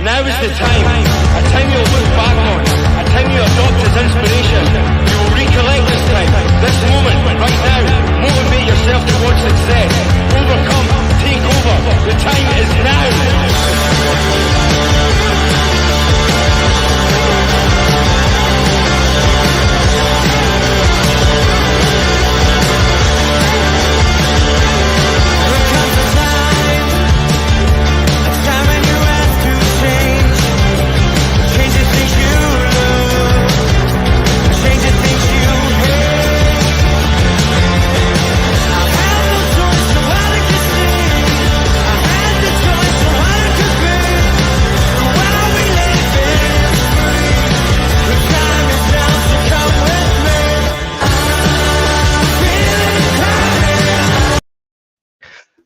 Now is the time. A time you'll look back on. A time you adopt as inspiration. You will recollect this time. This moment, right now. Motivate yourself towards success. Overcome. Take over. The time is now.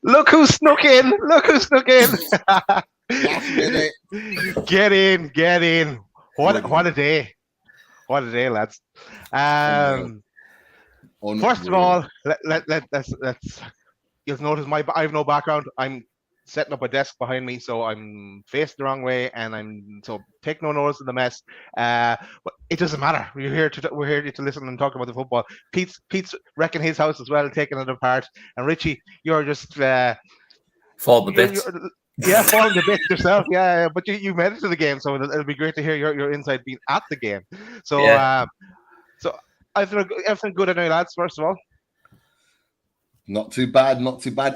Look who snuck in! Look who snuck in! Get in! What a day! What a day, lads! First of all, let's. You'll notice I have no background. I'm setting up a desk behind me, so I'm facing the wrong way, and so take no notice of the mess. But it doesn't matter. We're here to listen and talk about the football. Pete's wrecking his house as well, taking it apart. And Richie, you're just falling the bits. Falling the bits yourself. Yeah, but you made it to the game, so it'll be great to hear your insight being at the game. So, so everything good anyway, lads. First of all. Not too bad.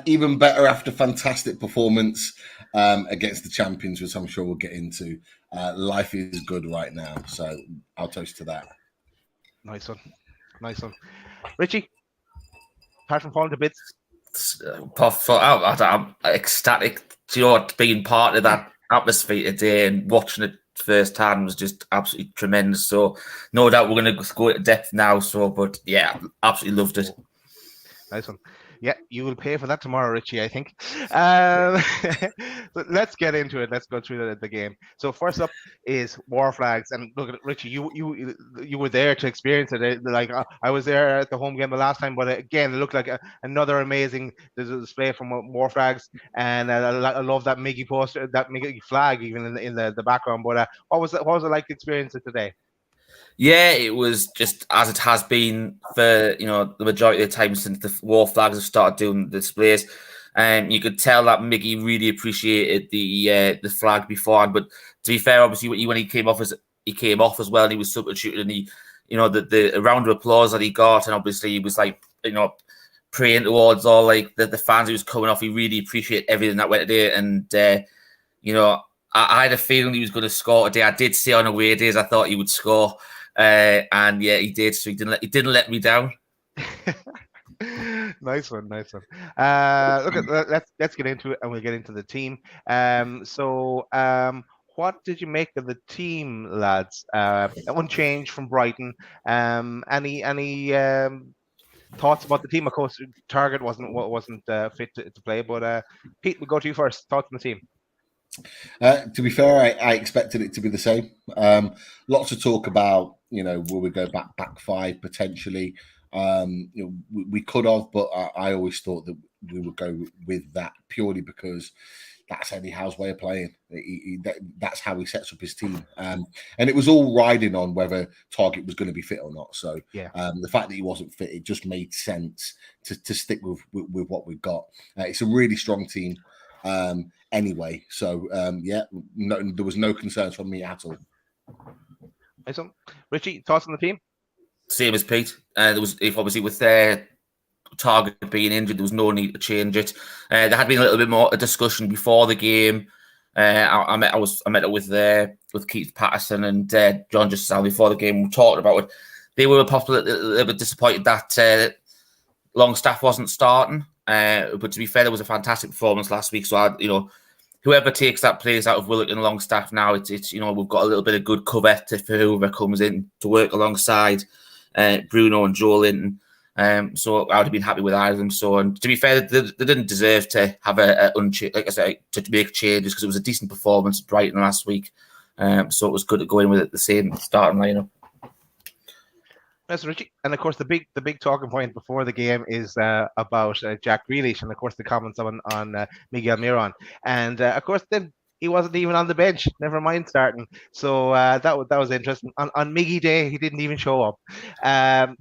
Even better after fantastic performance against the champions, which I'm sure we'll get into. Life is good right now, so I'll toast to that. Nice one. Richie, apart from falling to bits, I'm ecstatic. Being part of that atmosphere today and watching it firsthand was just absolutely tremendous. So no doubt we're going to go into depth now. But yeah, absolutely loved it. Nice one. Yeah, you will pay for that tomorrow, Richie, I think. So let's get into it. Let's go through the game. So first up is War Flags. And look at Richie, you were there to experience it. Like I was there at the home game the last time, but again, it looked like another amazing display from War Flags. And I love that Miggy poster, that Miggy flag even in the background. But what was it like to experience it today? Yeah, it was just as it has been for the majority of the time since the War Flags have started doing the displays. You could tell that Miggy really appreciated the flag beforehand. But to be fair, obviously when he came off as well, and he was substituting, and he, the round of applause that he got, and obviously he was like praying towards all like the fans who was coming off. He really appreciated everything that went today, and I had a feeling he was going to score today. I did say on away days I thought he would score. And yeah, he did. So he didn't let me down. Nice one. Let's get into it, and we'll get into the team. What did you make of the team, lads? Unchanged from Brighton. Any thoughts about the team? Of course, Target wasn't fit to play, but Pete, we'll go to you first. Thoughts on the team? To be fair, I expected it to be the same. Lots of talk about, will we go back five potentially? We could have, but I always thought that we would go with that purely because that's Eddie Howe's way of playing. That's how he sets up his team. And it was all riding on whether Target was going to be fit or not. So the fact that he wasn't fit, it just made sense to stick with what we've got. It's a really strong team. Anyway, so there was no concerns from me at all. Awesome. Richie, thoughts on the team? Same as Pete. Obviously with their Target being injured, there was no need to change it. There had been a little bit more a discussion before the game. I met it with Keith Patterson and John just before the game. We talked about it. They were possibly a little bit disappointed that Longstaff wasn't starting. But to be fair, there was a fantastic performance last week. So whoever takes that place out of Willock and Longstaff now, it's we've got a little bit of good cover for whoever comes in to work alongside Bruno and Joe Linton. So I would have been happy with either of them. So, and to be fair, they didn't deserve to have like I said, to make changes because it was a decent performance at Brighton last week. So it was good to go in with the same starting lineup. Yes, Richie. And of course, the big talking point before the game is about Jack Grealish, and of course the comments on Miguel Almiron. And of course, then he wasn't even on the bench. Never mind starting. So that was interesting. On Miggy Day, he didn't even show up. That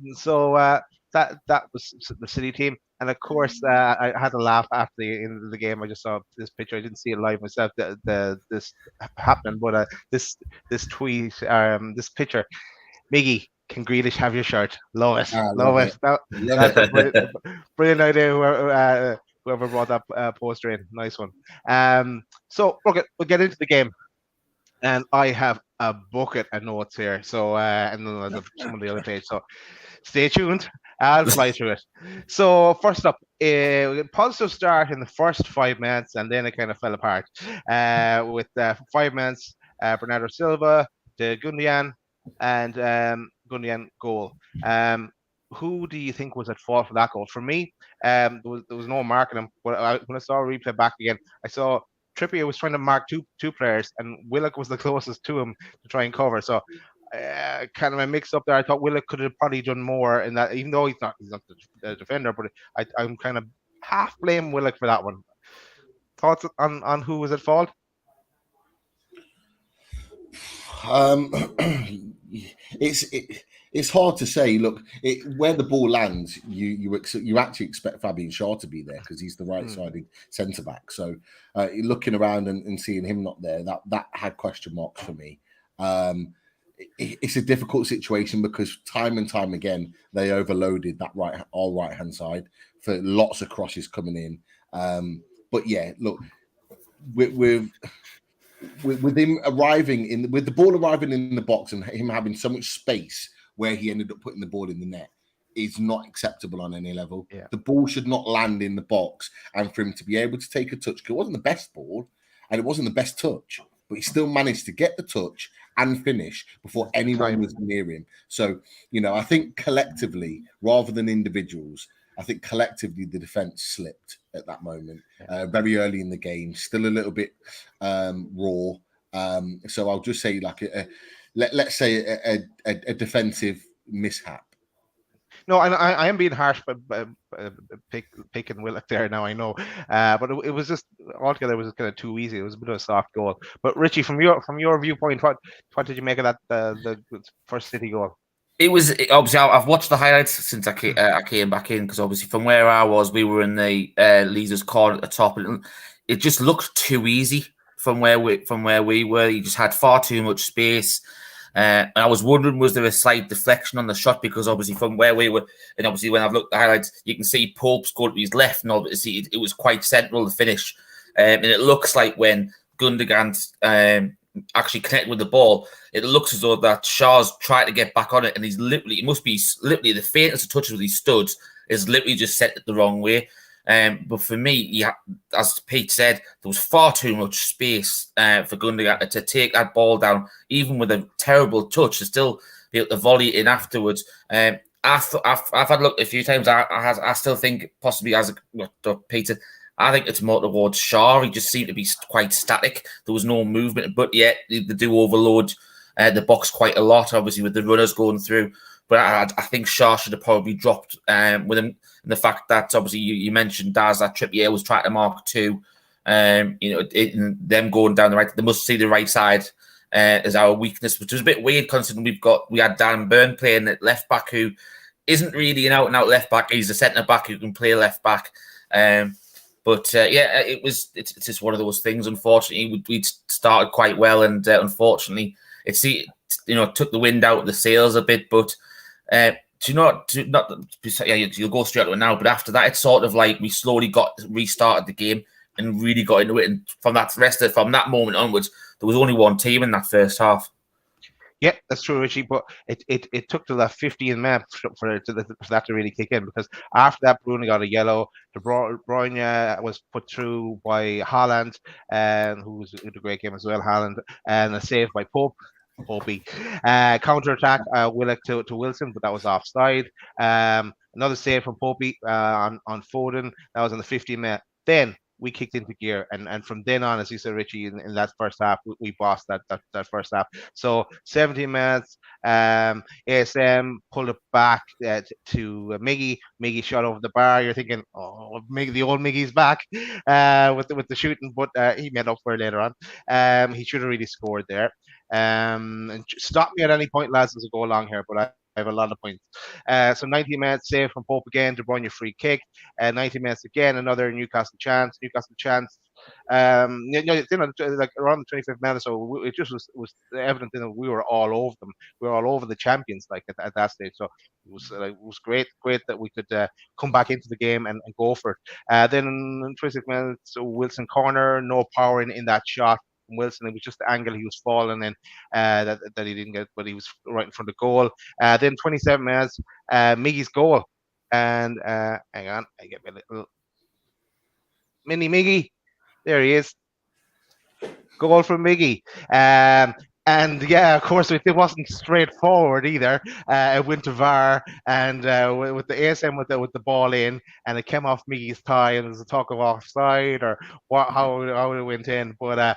was the City team. And of course, I had a laugh after the end of the game. I just saw this picture. I didn't see it live myself. This happening, but this tweet, this picture. Miggy, can Grealish have your shirt? Love it, love it. That's a brilliant idea. Whoever brought that poster in, nice one. So okay, we'll get into the game, and I have a bucket of notes here. So and then some of the other page. So stay tuned. I'll fly through it. So first up, a positive start in the first 5 minutes, and then it kind of fell apart. With 5 minutes, Bernardo Silva, the Gundogan, and Gundogan goal. Who do you think was at fault for that goal? For me, there was no marking him. But when I saw a replay back again, I saw Trippier was trying to mark two players, and Willock was the closest to him to try and cover. So kind of a mix up there. I thought Willock could have probably done more in that, even though he's not the defender. But I'm kind of half blame Willock for that one. Thoughts on who was at fault? It's hard to say. Look, where the ball lands, you actually expect Fabian Schär to be there because he's the right-sided centre back. So looking around and seeing him not there, that had question marks for me. It's a difficult situation because time and time again they overloaded that right-hand side for lots of crosses coming in. But yeah, look, with him arriving with the ball arriving in the box and him having so much space where he ended up putting the ball in the net is not acceptable on any level. Yeah. The ball should not land in the box, and for him to be able to take a touch, because it wasn't the best ball and it wasn't the best touch, but he still managed to get the touch and finish before anyone was near him. So, I think collectively, rather than individuals, I think collectively the defense slipped at that moment, very early in the game, still a little bit raw. So I'll just say let's say a defensive mishap. No, I am being harsh, but picking Willock there now. I know, but it was just altogether it was kind of too easy. It was a bit of a soft goal. But Richie, from your viewpoint, what did you make of that the first City goal? It was obviously I've watched the highlights since I came back in, because obviously from where I was, we were in the Leazer's corner at the top, and it just looked too easy from where we were. You just had far too much space. And I was wondering, was there a slight deflection on the shot? Because obviously from where we were, and obviously when I've looked at the highlights, you can see Pope's goal to his left, and obviously it was quite central to finish. And it looks like when Gundogan actually connected with the ball, it looks as though that Schär's tried to get back on it, and he's literally, it must be literally the faintest of touches with his studs is literally just set it the wrong way. But for me, as Pete said, there was far too much space for Gundogan to take that ball down, even with a terrible touch, to still be able to volley it in afterwards. I've had a look a few times. I still think possibly, as Peter, I think it's more towards Schär. He just seemed to be quite static. There was no movement, but yet they do overload the box quite a lot, obviously, with the runners going through. But I think Schär should have probably dropped with him. And the fact that obviously you mentioned, Daz, that Trippier was trying to mark two. Them going down the right, they must see the right side as our weakness, which was a bit weird considering we had Dan Burn playing at left back, who isn't really an out and out left back. He's a centre back who can play left back. It's just one of those things. Unfortunately, we started quite well, and unfortunately, took the wind out of the sails a bit. But you'll go straight to it now. But after that, it's sort of like we slowly restarted the game and really got into it. And from that moment onwards, there was only one team in that first half. Yeah, that's true, Richie. But it took to that 15 minutes for that to really kick in, because after that, Bruno got a yellow. De Bruyne was put through by Haaland, who was in a great game as well. Haaland, and a save by Popey. Counter attack, Willock to Wilson, but that was offside. Another save from Popey on Foden. That was in the 15 minute. Then we kicked into gear, and from then on, as you said, Richie, in that first half, we bossed that first half. So 17 minutes, ASM pulled it back to Miggy. Miggy shot over the bar. You're thinking, oh, Miggy, the old Miggy's back with the shooting, but he made up for it later on. He should have really scored there. And stop me at any point, lads, as I go along here, but I have a lot of points. So 90 minutes save from Pope again, De Bruyne free kick. 90 minutes again, another Newcastle chance. Like around the 25th minute, so it just was evident that we were all over them. We were all over the champions, like at that stage. So it was great that we could come back into the game and go for it. Then in 26 minutes, Wilson corner, no power in that shot. Wilson, it was just the angle he was falling in that he didn't get, but he was right in front of goal. Then 27 minutes, Miggy's goal, and hang on, I get my little mini Miggy. There he is, goal from Miggy. And yeah, of course, it wasn't straightforward either. It went to VAR, and with the ASM with the ball in, and it came off Miggy's thigh, and there was a talk of offside or how it went in, but.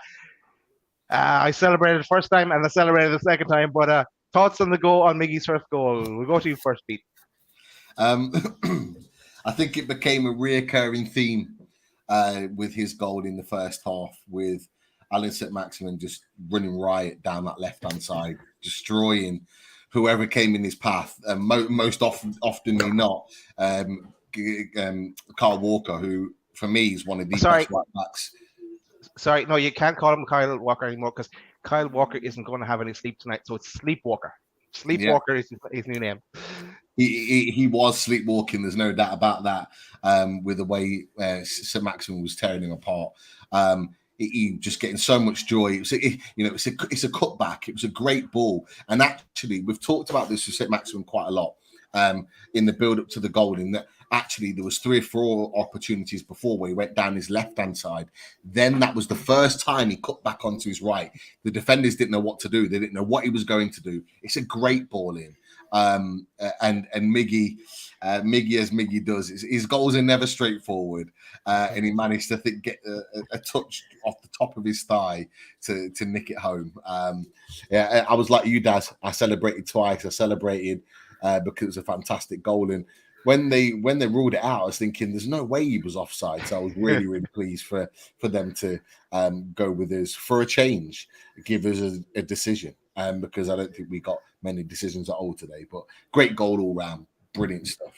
I celebrated the first time and I celebrated the second time, but thoughts on Miggy's first goal? We'll go to you first, Pete. I think it became a reoccurring theme with his goal in the first half, with Alan St-Maximin just running riot down that left-hand side, destroying whoever came in his path. Most often than not, Kyle Walker, who for me is one of the best right backs. Sorry, no, you can't call him Kyle Walker anymore because Kyle Walker isn't going to have any sleep tonight. So it's Sleepwalker. Sleepwalker is his new name. He was sleepwalking. There's no doubt about that. With the way St. Maximin was tearing him apart, he just getting so much joy. It's a cutback. It was a great ball, and actually, we've talked about this with St. Maximin quite a lot in the build up to the goal. In that. Actually, there was 3 or 4 opportunities before where he went down his left-hand side. Then that was the first time he cut back onto his right. The defenders didn't know what to do. They didn't know what he was going to do. It's a great ball in. And Miggy, as Miggy does, his goals are never straightforward. And he managed to get a touch off the top of his thigh to nick it home. I was like you, Daz. I celebrated twice. I celebrated because it was a fantastic goal. And when they ruled it out, I was thinking there's no way he was offside. So I was really, really pleased for them to go with us for a change, give us a decision, because I don't think we got many decisions at all today. But great goal all round, brilliant stuff.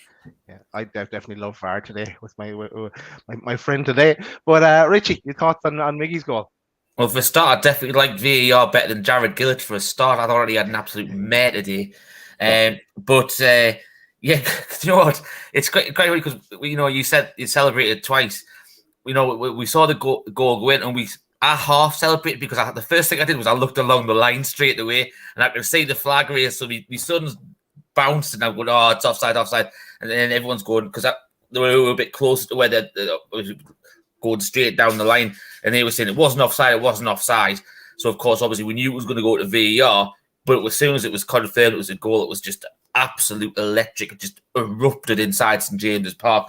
Yeah, I definitely love VAR today with my friend today. But Richie, your thoughts on Miggy's goal? Well, for a start, I definitely liked VAR better than Jared Gillett. For a start, I thought he had an absolute mare today. Yeah, you know what? It's great because you said you celebrated twice. We saw the goal go in, and I half celebrated because the first thing I did was I looked along the line straight away, and I could see the flag raised. So my son's bounced, and I'm going, "Oh, it's offside!" And then everyone's going because they were a bit closer to where they going straight down the line, and they were saying it wasn't offside. So of course, obviously, we knew it was going to go to VAR, but as soon as it was confirmed it was a goal, it was just absolute electric. It just erupted inside St James's Park.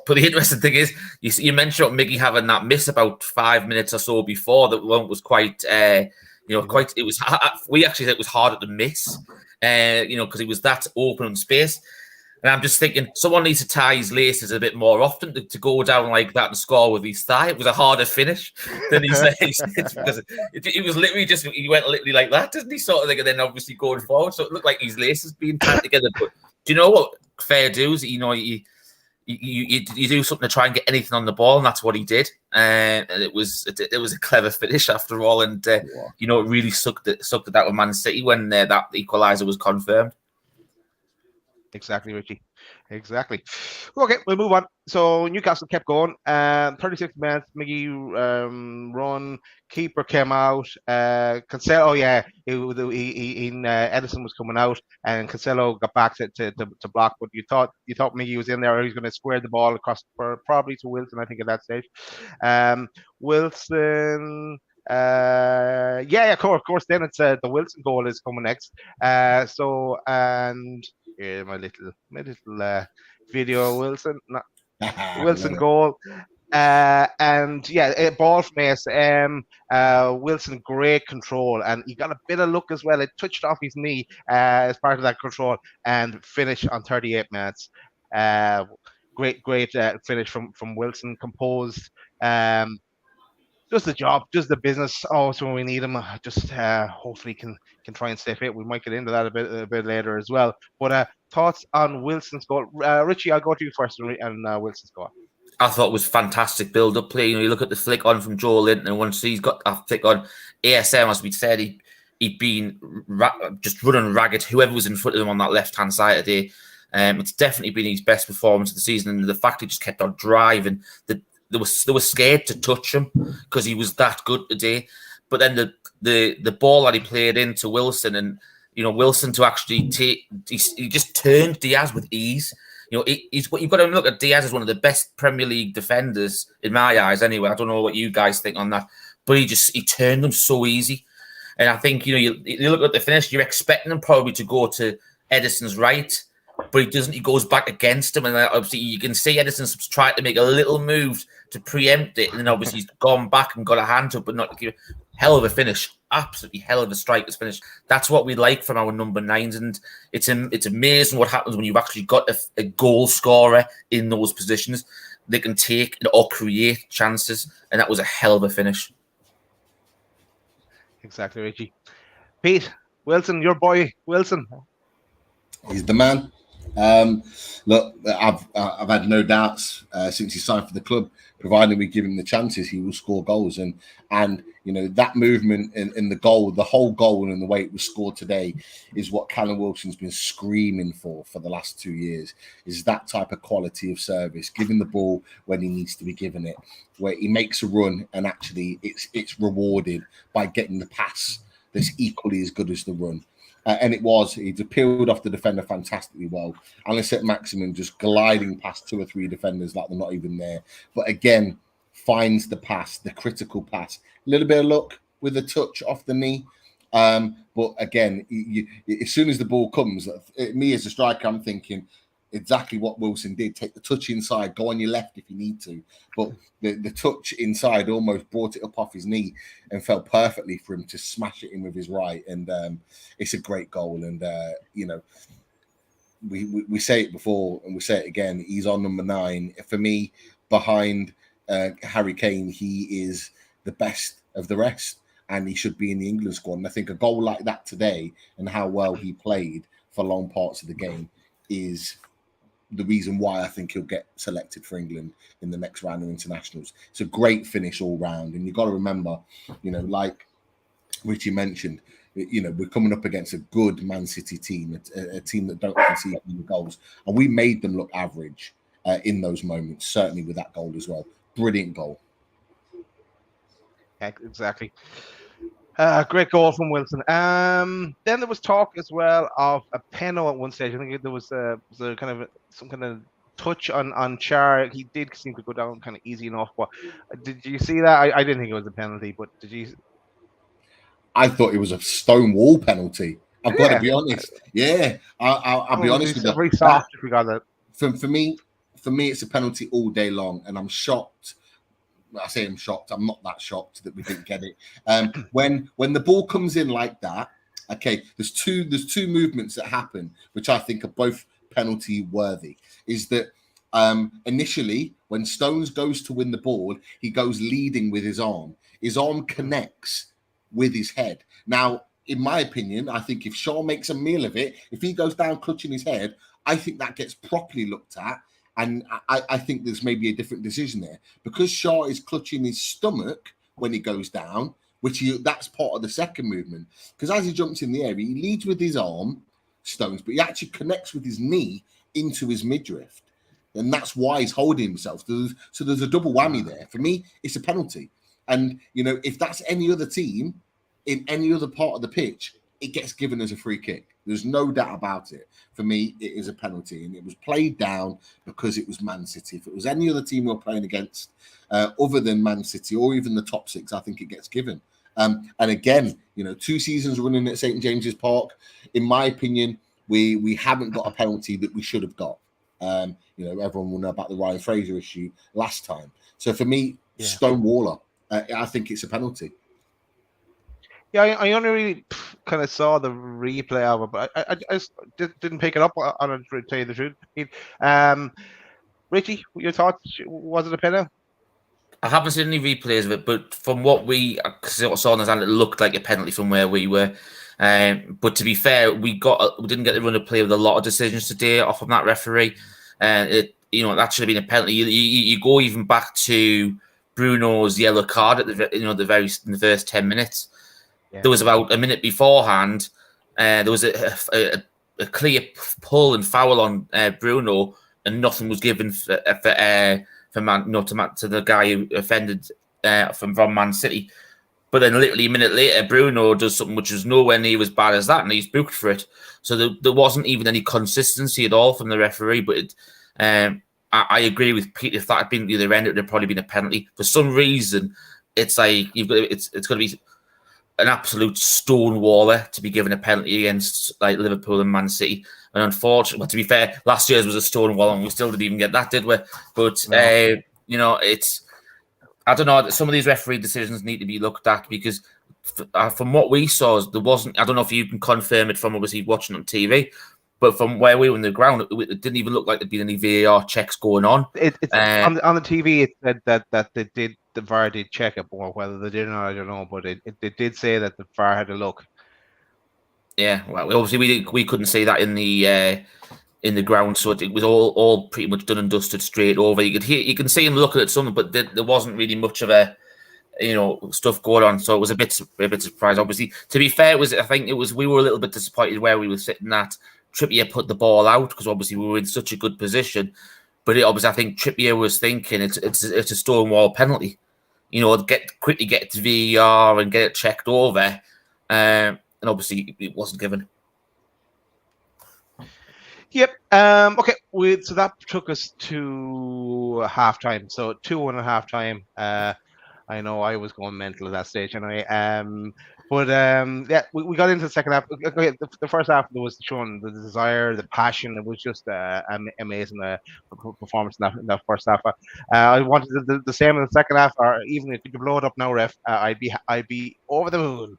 But the interesting thing is, you mentioned Miggy having that miss about 5 minutes or so before. That one was quite, it was. We actually said it was harder to miss, because it was that open in space. And I'm just thinking, someone needs to tie his laces a bit more often to go down like that and score with his thigh. It was a harder finish than his legs because it was literally just, he went literally like that, didn't he? Sort of like, and then obviously going forward. So it looked like his laces being tied together. But do you know what fair dues? You do something to try and get anything on the ball, and that's what he did. And it was a clever finish after all. And, it really sucked it out with Man City when that equaliser was confirmed. Exactly, Richie. Exactly. Okay, we'll move on. So Newcastle kept going. 36 minutes, Miggy run. Keeper came out. Cancelo, Edison was coming out, and Cancelo got back to block. But you thought Miggy was in there, or he was going to square the ball across probably to Wilson, I think, at that stage. Wilson. Of course. Then it's the Wilson goal is coming next. Here, my little video, Wilson goal. And yeah, ball from ASM. Wilson, great control, and he got a bit of luck as well. It touched off his knee as part of that control, and finish on 38 minutes. Great finish from Wilson, composed. Just the job, just the business. Oh, so when we need him, just hopefully can try and stay fit. We might get into that a bit later as well. But thoughts on Wilson's goal, Richie? I'll go to you first on Wilson's goal. I thought it was fantastic build-up play. You look at the flick on from Joe Linton, and once he's got that flick on, ASM, as we said, he'd been just running ragged. Whoever was in front of him on that left-hand side today, it's definitely been his best performance of the season. And the fact he just kept on driving, they were scared to touch him because he was that good today. But then the ball that he played into Wilson, and Wilson to actually take, he just turned Diaz with ease. You've got to look at Diaz as one of the best Premier League defenders in my eyes. Anyway, I don't know what you guys think on that, but he turned them so easy. And I think you look at the finish, you're expecting him probably to go to Edison's right, but he doesn't. He goes back against him, and obviously you can see Edison's tried to make a little move to preempt it, and then obviously he's gone back and got a hand up, but not hell of a finish, absolutely hell of a striker's finish. That's what we like from our number 9s, and it's amazing what happens when you've actually got a goal scorer in those positions. They can take or create chances, and that was a hell of a finish. Exactly, Richie. Pete, Wilson, your boy Wilson. He's the man. Look, I've had no doubts since he signed for the club. Provided we give him the chances, he will score goals. And that movement in the goal, the whole goal, and the way it was scored today is what Callum Wilson's been screaming for the last 2 years. Is that type of quality of service, giving the ball when he needs to be given it, where he makes a run and actually it's rewarded by getting the pass that's equally as good as the run. And he'd peeled off the defender fantastically well. Alicet Maximin just gliding past 2 or 3 defenders like they're not even there. But again, finds the pass, the critical pass. A little bit of luck with a touch off the knee. But again, as soon as the ball comes, me as a striker, I'm thinking exactly what Wilson did. Take the touch inside, go on your left if you need to. But the touch inside almost brought it up off his knee and fell perfectly for him to smash it in with his right. And it's a great goal. And, we say it before and we say it again. He's on number 9. For me, behind Harry Kane, he is the best of the rest. And he should be in the England squad. And I think a goal like that today and how well he played for long parts of the game is the reason why I think he'll get selected for England in the next round of internationals. It's a great finish all round. And you've got to remember, like Richie mentioned, we're coming up against a good Man City team, a team that don't concede any goals. And we made them look average in those moments, certainly with that goal as well. Brilliant goal. Exactly. Great goal from Wilson. Then there was talk as well of a penalty at one stage. I think there was some kind of touch on Char. He did seem to go down kind of easy enough. But did you see that? I didn't think it was a penalty, but did you? I thought it was a stone wall penalty. I've got to be honest. Yeah, I'll be honest with you. Very soft if we got that. For me, it's a penalty all day long, and I'm shocked. I say I'm shocked. I'm not that shocked that we didn't get it. When the ball comes in like that, okay, there's two movements that happen, which I think are both penalty worthy. Is that initially when Stones goes to win the ball, he goes leading with his arm. His arm connects with his head. Now, in my opinion, I think if Shaw makes a meal of it, if he goes down clutching his head, I think that gets properly looked at. And I think there's maybe a different decision there. Because Shaw is clutching his stomach when he goes down, that's part of the second movement. Because as he jumps in the air, he leads with his arm, Stones, but he actually connects with his knee into his midriff. And that's why he's holding himself. So there's a double whammy there. For me, it's a penalty. And, if that's any other team in any other part of the pitch, it gets given as a free kick. There's no doubt about it. For me, it is a penalty, and it was played down because it was Man City. If it was any other team we're playing against, other than Man City or even the top 6, I think it gets given. And again, 2 seasons running at St. James's Park, in my opinion, we haven't got a penalty that we should have got. Everyone will know about the Ryan Fraser issue last time. So for me, Stonewaller, I think it's a penalty. Yeah, I only really kind of saw the replay of it, but I just didn't pick it up on it, to tell you the truth. Richie, your thoughts? Was it a penalty? I haven't seen any replays of it, but from what we saw on the stand, it looked like a penalty from where we were. But to be fair, we didn't get the run of play with a lot of decisions today off of that referee, and that should have been a penalty. You go even back to Bruno's yellow card at in the first 10 minutes. Yeah. There was about a minute beforehand. There was a clear pull and foul on Bruno, and nothing was given to the guy who offended from Man City. But then literally a minute later, Bruno does something which was nowhere near as bad as that, and he's booked for it. So there wasn't even any consistency at all from the referee. But I agree with Pete. If that had been the other end, it would have probably been a penalty. For some reason, it's like it's going to be an absolute stonewaller to be given a penalty against like Liverpool and Man City. And unfortunately, well, to be fair, last year's was a stonewall, and we still didn't even get that, did we? But it's. I don't know. Some of these referee decisions need to be looked at because, from what we saw, there wasn't. I don't know if you can confirm it from obviously watching on TV, but from where we were in the ground, it didn't even look like there'd been any VAR checks going on. On the TV, it said that they did. The VAR did check it, or whether they did or not, I don't know. But it did say that the VAR had a look. Yeah, well, obviously we couldn't see that in the ground, so it was all pretty much done and dusted straight over. You can see him looking at something, but there wasn't really much of a stuff going on. So it was a bit surprised. Obviously, to be fair, we were a little bit disappointed where we were sitting at. Trippier put the ball out because obviously we were in such a good position, but I think Trippier was thinking it's a stonewall penalty. Quickly get to VAR and get it checked over, and obviously it wasn't given. Yep. Okay. So that took us to halftime. So 2-1 at halftime. I know I was going mental at that stage anyway. We got into the second half. Okay, the first half was showing the desire, the passion. It was just amazing performance in that first half. I wanted the same in the second half, or even if you could blow it up now, ref, I'd be over the moon.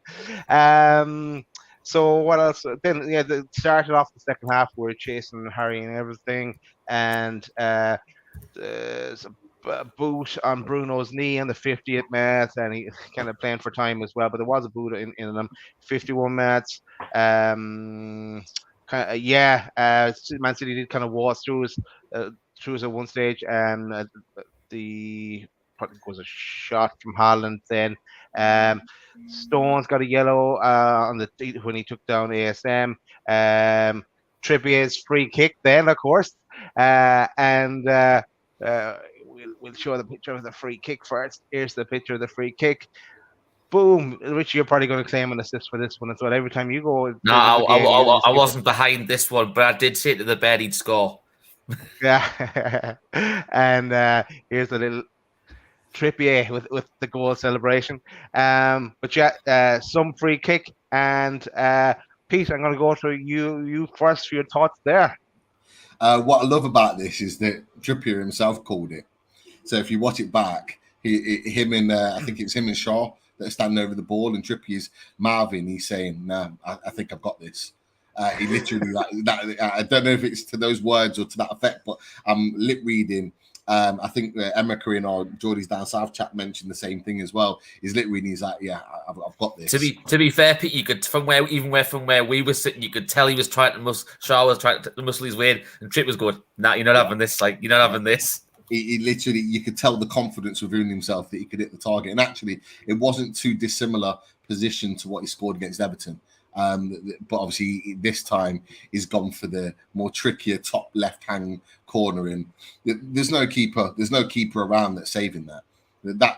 So what else? Then they started off the second half. We were chasing Harry and everything, and there's a boot on Bruno's knee in the 50th minute, and he kind of playing for time as well. But there was a boot in them. 51 minutes. Man City did kind of waltz through us at one stage, and probably was a shot from Haaland then. Stones got a yellow when he took down ASM. Trippier's free kick then, of course, and we'll show the picture of the free kick first. Here's the picture of the free kick. Boom, Richie, you're probably going to claim an assist for this one as well. Every time you go, no, I wasn't behind this one, but I did say to the bed he'd score. Yeah, and here's the little Trippier with the goal celebration. But yeah, some free kick. And Pete, I'm going to go to you first for your thoughts there. What I love about this is that Trippier himself called it. So if you watch it back, I think it's him and Shaw that are standing over the ball, and Trippier's mouthing. He's saying, "No, I think I've got this." He literally I don't know if it's to those words or to that effect, but I'm lip reading. I think Emma Corinne or Geordie's Down South chat mentioned the same thing as well. He's literally, he's like, "Yeah, I've got this." To be fair, Pete, you could from where we were sitting, you could tell he was trying to Shaw was trying to muscle his way in, and Tripp was going, "Nah, you're not having this. Like, you're not having this." He literally, you could tell the confidence within himself that he could hit the target, and actually, it wasn't too dissimilar position to what he scored against Everton. But obviously this time he's gone for the more trickier top left-hand corner, and there's no keeper around that's saving that.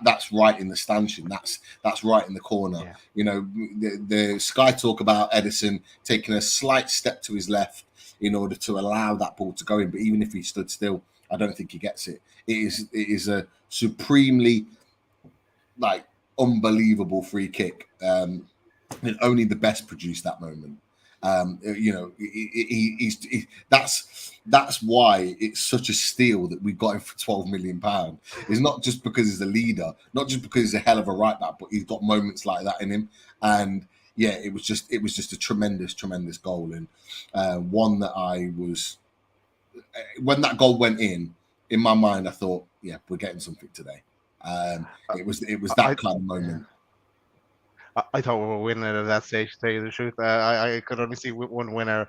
That's right in the stanchion. That's right in the corner. Yeah. The Sky talk about Edison taking a slight step to his left in order to allow that ball to go in, but even if he stood still, I don't think he gets it. It is a supremely unbelievable free kick. And only the best produced that moment. That's why it's such a steal that we got him for £12 million. It's not just because he's a leader, not just because he's a hell of a right back, but he's got moments like that in him. And yeah, it was just a tremendous goal, and one that when that goal went in my mind, I thought, yeah, we're getting something today. It was that kind of moment. I thought we were winning at that stage, to tell you the truth. I could only see one winner.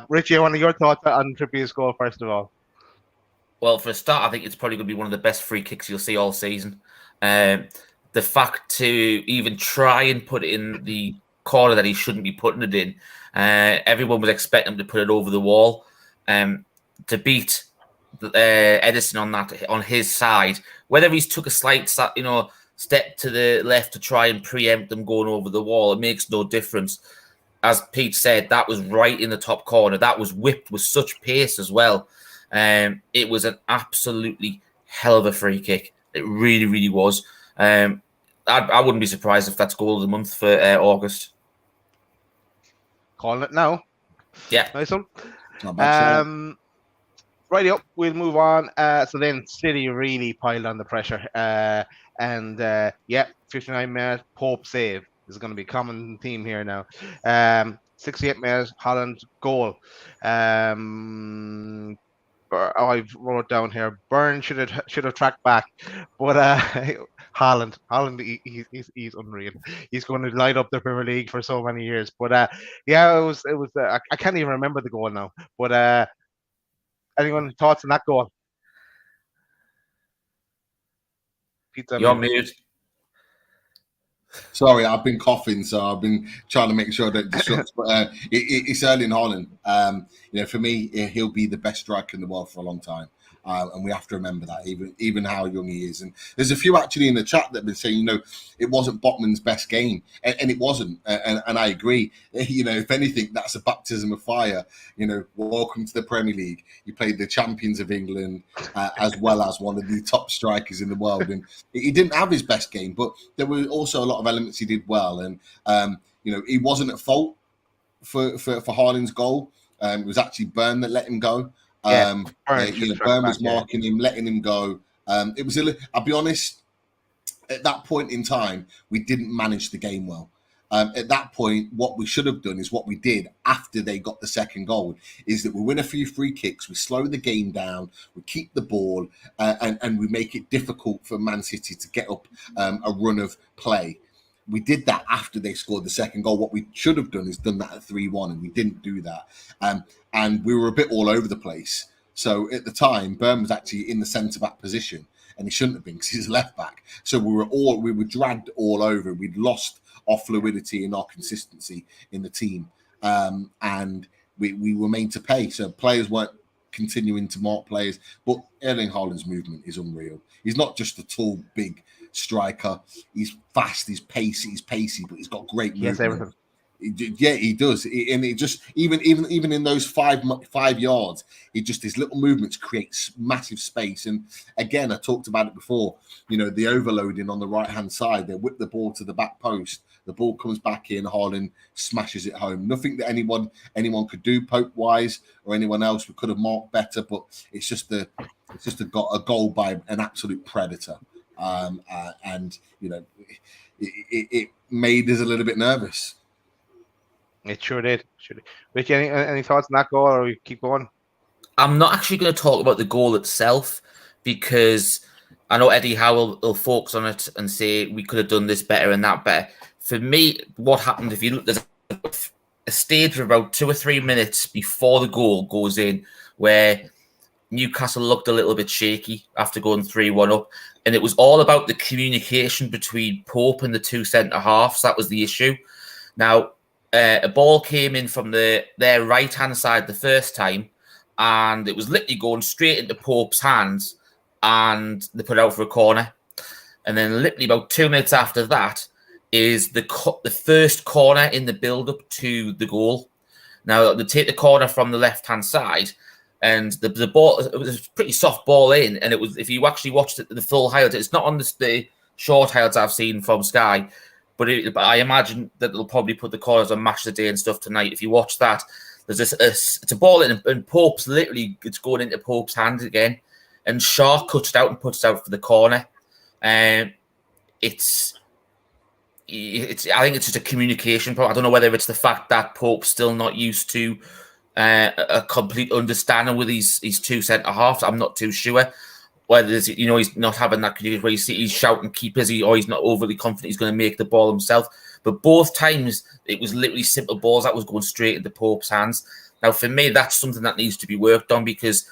Richie, one of your thoughts on Trippier's goal, first of all? Well, for a start, I think it's probably going to be one of the best free kicks you'll see all season. The fact to even try and put it in the corner that he shouldn't be putting it in, everyone was expecting him to put it over the wall. To beat Edison on his side, whether he's took a slight step to the left to try and preempt them going over the wall, it makes no difference. As Pete said, that was right in the top corner. That was whipped with such pace as well. It was an absolutely hell of a free kick. It really, really was. I wouldn't be surprised if that's goal of the month for August. Calling it now. Yeah. Nice one. Not bad, Righty up, we'll move on. So then City really piled on the pressure. 59 minutes, Pope save is going to be a common theme here now. 68 minutes, Haaland goal. I've wrote down here, Burn should have tracked back, but Haaland, he's unreal. He's going to light up the Premier League for so many years. But it was. I can't even remember the goal now. But anyone thoughts on that goal? You're muted. Sorry, I've been coughing, so I've been trying to make sure I don't disrupt. But it's Erling Haaland. For me, he'll be the best striker in the world for a long time. And we have to remember that, even how young he is. And there's a few actually in the chat that have been saying, it wasn't Botman's best game, and it wasn't. And I agree. If anything, that's a baptism of fire. Welcome to the Premier League. You played the champions of England as well as one of the top strikers in the world. And he didn't have his best game, but there were also a lot of elements he did well. And he wasn't at fault for Haaland's goal. It was actually Burn that let him go. Burn was marking him, letting him go. It was. I'll be honest. At that point in time, we didn't manage the game well. At that point, what we should have done is what we did after they got the second goal: is that we win a few free kicks, we slow the game down, we keep the ball, and we make it difficult for Man City to get up a run of play. We did that after they scored the second goal. What we should have done is done that at 3-1, and we didn't do that. And we were a bit all over the place. So at the time, Burn was actually in the centre-back position, and he shouldn't have been because he's left-back. So we were dragged all over. We'd lost our fluidity and our consistency in the team. And we were made to pay. So players weren't continuing to mark players. But Erling Haaland's movement is unreal. He's not just a tall, big striker. He's fast, he's pacey, but he's got great movement. Yes, everything. Yeah, he does, and it just even in those 5 yards, his little movements creates massive space. And again, I talked about it before. The overloading on the right hand side, they whip the ball to the back post. The ball comes back in. Haaland smashes it home. Nothing that anyone could do Pope wise or anyone else. We could have marked better, but it's just a goal by an absolute predator. And it made us a little bit nervous. It sure did. Ricky, any thoughts on that goal, or we keep going? I'm not actually going to talk about the goal itself because I know Eddie Howe will focus on it and say we could have done this better and that better. For me, what happened, if you look, there's a stage of about 2 or 3 minutes before the goal goes in where Newcastle looked a little bit shaky after going 3-1 up. And it was all about the communication between Pope and the two centre-halves. That was the issue. Now, a ball came in from their right-hand side the first time, and it was literally going straight into Pope's hands, and they put it out for a corner. And then literally about 2 minutes after that is the first corner in the build-up to the goal. Now, they take the corner from the left-hand side, and the ball, it was a pretty soft ball in, and it was, if you actually watched it, the full highlights, it's not on the short highlights I've seen from Sky, but I imagine that they'll probably put the corners on Match of the Day and stuff tonight. If you watch that, there's it's a ball in, and Pope's literally, it's going into Pope's hand again, and Shaw cuts it out and puts it out for the corner. It's I think it's just a communication problem. I don't know whether it's the fact that Pope's still not used to a complete understanding with these two centre halves. I'm not too sure whether it's, he's not having that communication where he's shouting keepers, or he's not overly confident he's going to make the ball himself. But both times it was literally simple balls that was going straight into Pope's hands. Now, for me, that's something that needs to be worked on, because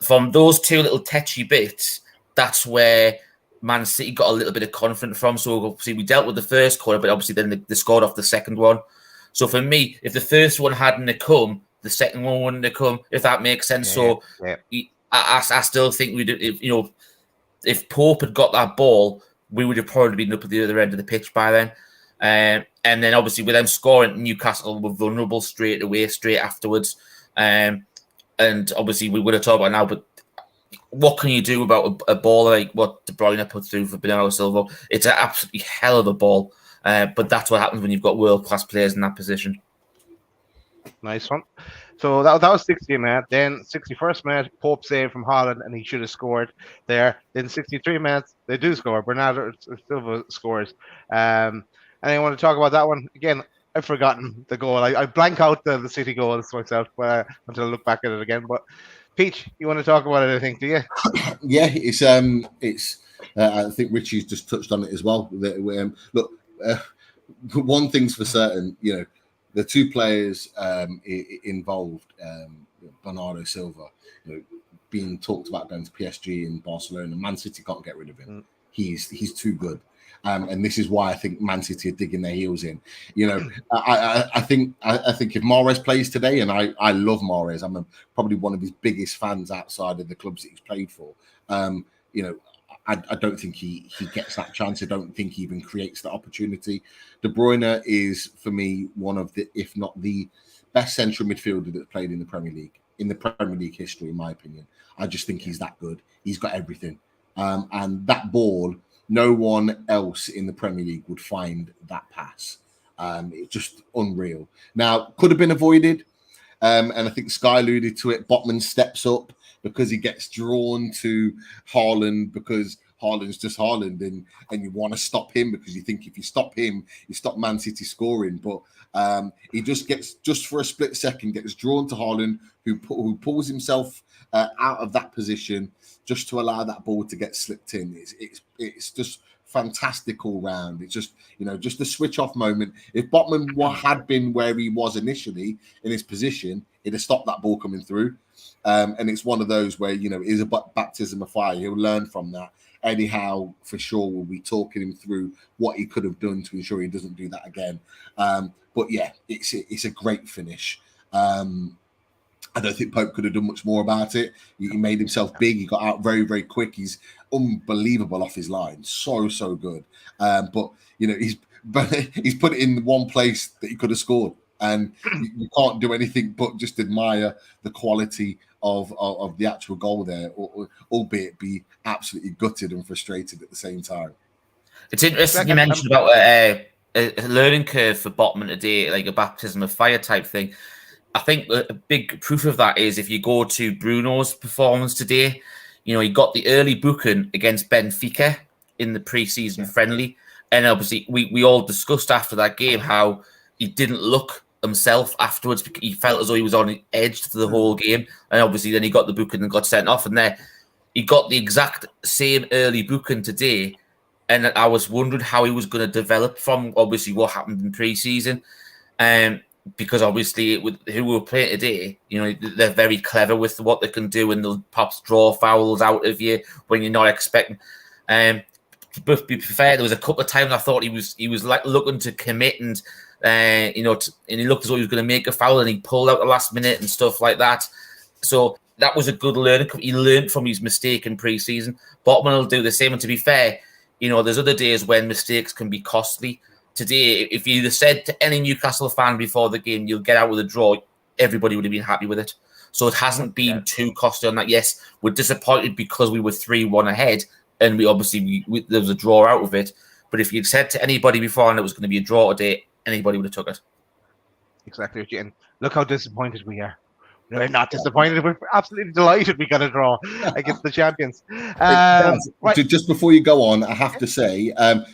from those two little tetchy bits, that's where Man City got a little bit of confidence from. So obviously we dealt with the first quarter, but obviously then they scored off the second one. So for me, if the first one hadn't come, the second one wouldn't have come, if that makes sense. I still think if Pope had got that ball, we would have probably been up at the other end of the pitch by then. And then obviously with them scoring, Newcastle were vulnerable straight afterwards. And obviously we would have talked about now, but what can you do about a ball like what De Bruyne put through for Bernardo Silva? It's an absolutely hell of a ball. But that's what happens when you've got world-class players in that position. Nice one. So that was 60th minute. Then 61st minute, Pope saved from Haaland, and he should have scored there. Then 63 minutes, they do score. Bernardo Silva scores. And I want to talk about that one again. I've forgotten the goal. I blank out the City goals myself until I look back at it again. But Peach, you want to talk about anything, do you? Yeah, it's I think Richie's just touched on it as well. Look, one thing's for certain, the two players involved, Bernardo Silva, being talked about going to PSG and Barcelona. Man City can't get rid of him. He's too good. And this is why I think Man City are digging their heels in. I think if Mahrez plays today, and I love Mahrez, I'm probably one of his biggest fans outside of the clubs that he's played for. I don't think he gets that chance. I don't think he even creates that opportunity. De Bruyne is, for me, one of the, if not the best central midfielder that's played in the Premier League history, in my opinion. I just think he's that good. He's got everything. And that ball, no one else in the Premier League would find that pass. It's just unreal. Now, could have been avoided. And I think Sky alluded to it. Botman steps up because he gets drawn to Haaland, because Haaland's just Haaland, and you want to stop him because you think if you stop him, you stop Man City scoring. But he just for a split second gets drawn to Haaland, who pulls himself out of that position just to allow that ball to get slipped in. It's just fantastic all round. It's just, just a switch off moment. If Botman had been where he was initially in his position, he'd have stopped that ball coming through. And it's one of those where, it is a baptism of fire. He'll learn from that. Anyhow, for sure, we'll be talking him through what he could have done to ensure he doesn't do that again. But yeah, it's a great finish. I don't think Pope could have done much more about it. He made himself big. He got out very, very quick. He's unbelievable off his line. So good. But, he's put it in one place that he could have scored. And you can't do anything but just admire the quality of the actual goal there, albeit be absolutely gutted and frustrated at the same time. It's interesting you mentioned about a learning curve for Botman today, like a baptism of fire type thing. I think a big proof of that is if you go to Bruno's performance today, he got the early booking against Benfica in the pre-season friendly. And obviously we all discussed after that game how he didn't look himself afterwards, because he felt as though he was on edge for the whole game. And obviously then he got the booking and got sent off. And there he got the exact same early booking today. And I was wondering how he was going to develop from obviously what happened in pre-season. Because obviously who we're playing today, they're very clever with what they can do, and they'll perhaps draw fouls out of you when you're not expecting. But to be fair, there was a couple of times I thought he was like looking to commit, and and he looked as though he was going to make a foul, and he pulled out the last minute and stuff like that. So that was a good learning. He learned from his mistake in pre-season. Botman will do the same. And to be fair, there's other days when mistakes can be costly. Today, if you'd have said to any Newcastle fan before the game, you'll get out with a draw, everybody would have been happy with it. So it hasn't been too costly on that. Yes, we're disappointed because we were 3-1 ahead, and we obviously there was a draw out of it. But if you'd said to anybody before and it was going to be a draw today, anybody would have took it. Exactly. And look how disappointed we are. We're not disappointed. We're absolutely delighted we got a draw against the champions. Right. Just before you go on, I have to say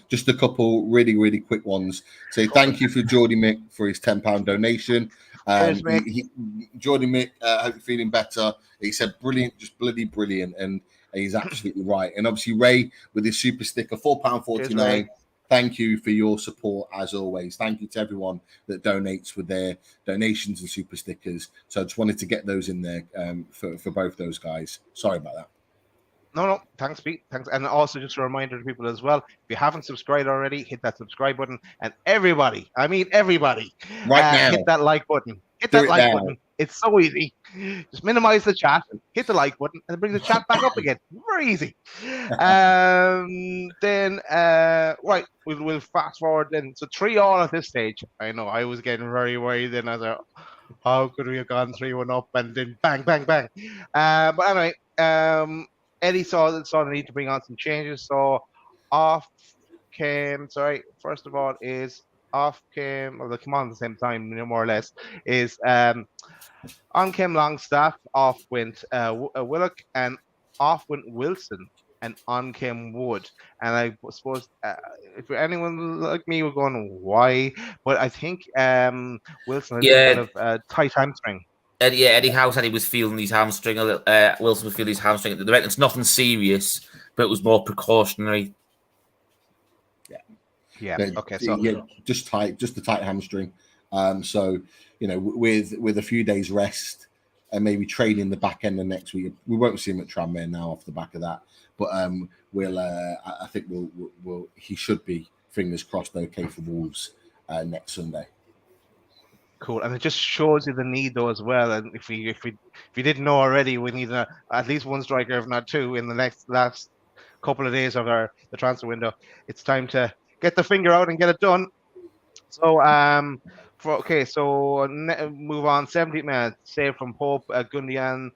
just a couple really, really quick ones. Say thank you for Geordie Mick for his £10 donation. Cheers, Mick. Geordie Mick, hope you're feeling better. He said brilliant, just bloody brilliant. And he's absolutely right. And obviously, Ray with his super sticker, £4.49. Thank you for your support as always. Thank you to everyone that donates with their donations and super stickers. So I just wanted to get those in there for both those guys. Sorry about that. No, thanks, Pete. Thanks. And also just a reminder to people as well, if you haven't subscribed already, hit that subscribe button. And everybody, I mean everybody, right now, hit that like button. Hit that like button. It's so easy. Just minimize the chat, hit the like button, and bring the chat back up again. Very easy. Then, right, we'll fast forward then. So 3-3 at this stage. I know I was getting very worried then. I was like, how could we have gone 3-1 up and then bang, bang, bang. But anyway, Eddie saw the need to bring on some changes. So first of all is off came, or they come on at the same time, more or less, is on came Longstaff, off went Willock, and off went Wilson, and on came Wood. And I suppose if anyone like me were going, why? But I think Wilson had a bit of tight hamstring. Eddie Howe said he was feeling his hamstring a little. Wilson was feeling his hamstring. They reckon it's nothing serious, but it was more precautionary. Yeah. Okay. So just a tight hamstring. So with a few days rest and maybe training the back end of next week, we won't see him at Tranmere now off the back of that. But I think he should be, fingers crossed, okay for Wolves next Sunday. Cool, and it just shows you the need though as well. And if you didn't know already, we need at least one striker, if not two, in the last couple of days of the transfer window. It's time to get the finger out and get it done. So move on. 70th minute, save from Pope. Gundian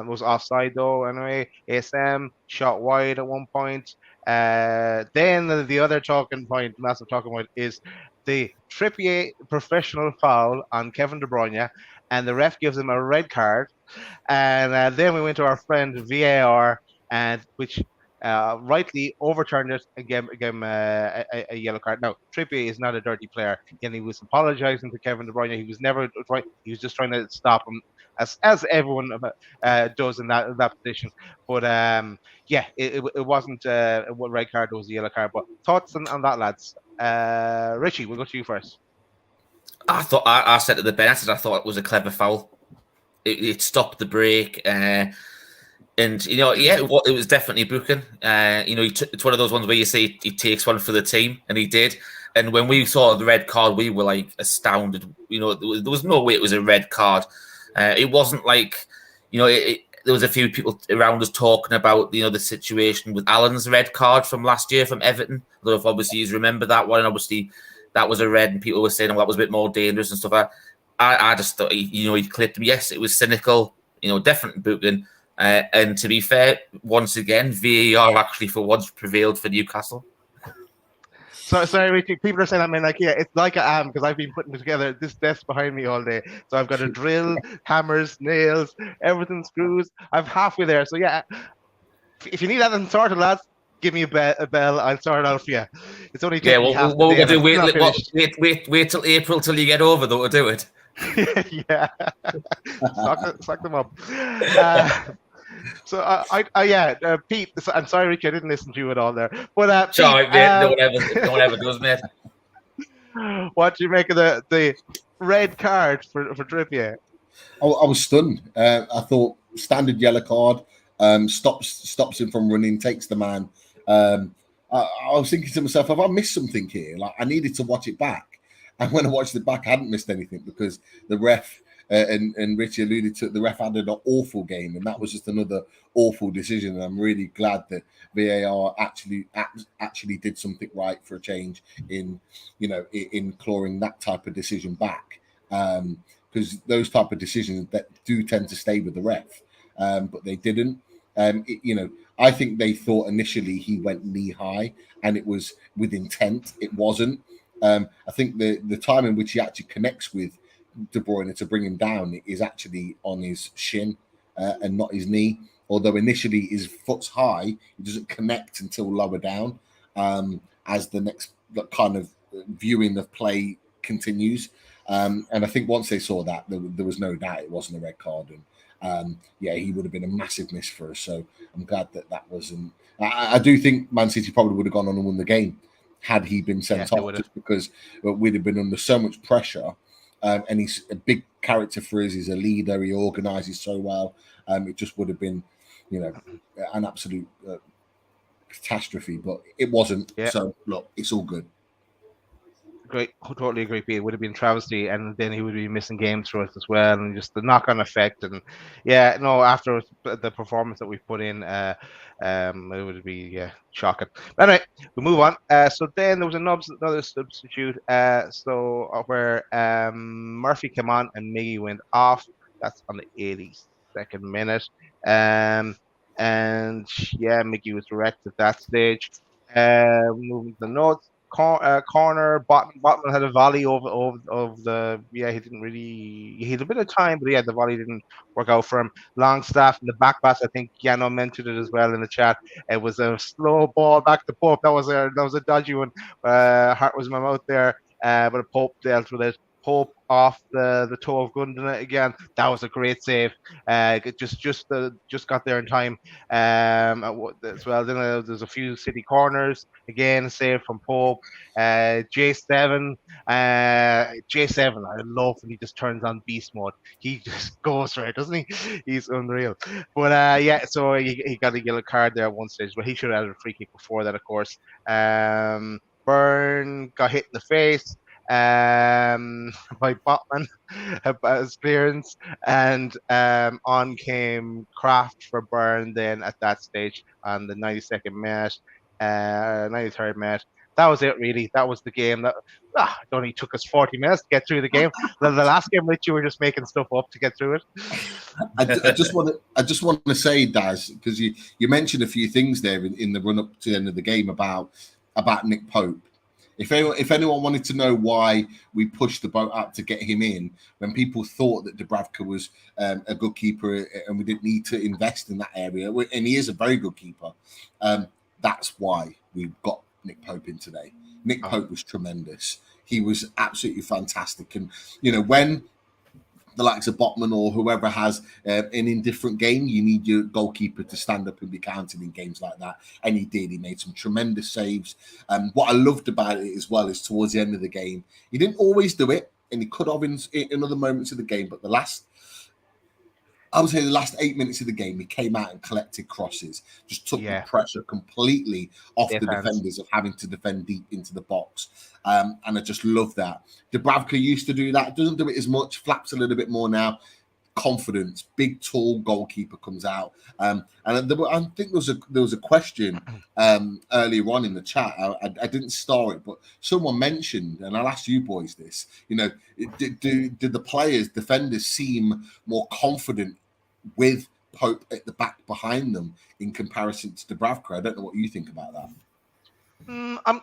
was offside though. Anyway, ASM shot wide at one point. Then the other massive talking point, is the Trippier professional foul on Kevin De Bruyne, and the ref gives him a red card. And then we went to our friend VAR, and which rightly overturned it and gave him a yellow card. Now, Trippier is not a dirty player, and he was apologising to Kevin De Bruyne. He was never trying. He was just trying to stop him, as everyone does in that position. But it wasn't a red card; it was a yellow card. But thoughts on that, lads? Richie, we'll go to you first. I said to the Ben, I thought it was a clever foul. It stopped the break. And it was definitely booking. It's one of those ones where you say he takes one for the team, and he did. And when we saw the red card, we were like astounded. There was no way it was a red card. It wasn't like, there was a few people around us talking about the situation with Allen's red card from last year from Everton. I don't know if obviously you remember that one. And obviously that was a red, and people were saying that was a bit more dangerous and stuff. I just thought he clipped him. Yes, it was cynical. Definitely booking. And to be fair, once again, VAR actually for once prevailed for Newcastle. So sorry, Richie. People are saying I mean, it's like I am, because I've been putting together this desk behind me all day. So I've got a drill, hammers, nails, everything, screws. I'm halfway there. So yeah, if you need anything sorted, lads, give me a bell. I'll sort it out for you. It's only what we're gonna do? Wait till April till you get over though to do it. Yeah, suck them up. Pete. I'm sorry, Ricky, I didn't listen to you at all there. But sorry, mate. No one ever does, mate. What do you make of the red card for Trippier? I was stunned. I thought standard yellow card. Stops him from running, takes the man. I was thinking to myself, have I missed something here? Like, I needed to watch it back. And when I watched it back, I hadn't missed anything, because the ref, and Richie alluded to it, the ref had an awful game, and that was just another awful decision. And I'm really glad that VAR actually did something right for a change in clawing that type of decision back, because those type of decisions that do tend to stay with the ref, but they didn't. I think they thought initially he went knee high and it was with intent. It wasn't. I think the time in which he actually connects with De Bruyne to bring him down is actually on his shin and not his knee. Although initially his foot's high, he doesn't connect until lower down as the next kind of viewing of play continues. And I think once they saw that, there was no doubt it wasn't a red card. And he would have been a massive miss for us. So I'm glad that wasn't. I do think Man City probably would have gone on and won the game had he been sent off, just because we'd have been under so much pressure. And he's a big character for us. He's a leader. He organises so well. It just would have been, an absolute catastrophe. But it wasn't. Yeah. So look, it's all good. Great, totally agree. It would have been travesty, and then he would be missing games for us as well, and just the knock-on effect. And after the performance that we put in, it would be shocking. But anyway, we move on. So then there was another substitute. Where Murphy came on and Miggy went off. That's on the 82nd minute. And Miggy was directed at that stage. Moving to the notes. Corner, Botman had a volley over the. He didn't really. He had a bit of time, but the volley didn't work out for him. Longstaff in the back pass. I think Yano mentioned it as well in the chat. It was a slow ball back to Pope. That was a dodgy one. Heart was in my mouth there, but Pope dealt with it. Pope off the toe of Gundogan again. That was a great save. Just got there in time as well. Then there's a few City corners. Again, save from Pope. J7. J7. I love when he just turns on beast mode. He just goes for it, doesn't he? He's unreal. But so he got a yellow card there at one stage. But he should have had a free kick before that, of course. Byrne got hit in the face by Botman as clearance, and on came Kraft for Byrne then at that stage on the 92nd minute, 93rd minute. That was it, really. That was the game. That it only took us 40 minutes to get through the game. The last game, Rich, you were just making stuff up to get through it. I just want to say, Daz, because you mentioned a few things there in the run up to the end of the game about Nick Pope. If anyone wanted to know why we pushed the boat out to get him in, when people thought that Dubravka was a good keeper and we didn't need to invest in that area, and he is a very good keeper, that's why we got Nick Pope in today. Nick Pope was tremendous. He was absolutely fantastic. And, when the likes of Botman or whoever has an indifferent game, you need your goalkeeper to stand up and be counted in games like that. And he did. He made some tremendous saves. What I loved about it as well is towards the end of the game, he didn't always do it, and he could have in other moments of the game. But the last 8 minutes of the game, he came out and collected crosses, just took the pressure completely off the defenders of having to defend deep into the box. And I just love that. Dubravka used to do that, doesn't do it as much, flaps a little bit more now. Confidence, big, tall goalkeeper comes out. And I think there was a question earlier on in the chat. I didn't start it, but someone mentioned, and I'll ask you boys this, did the defenders seem more confident with Pope at the back behind them in comparison to Dubravka? I don't know what you think about that. I'm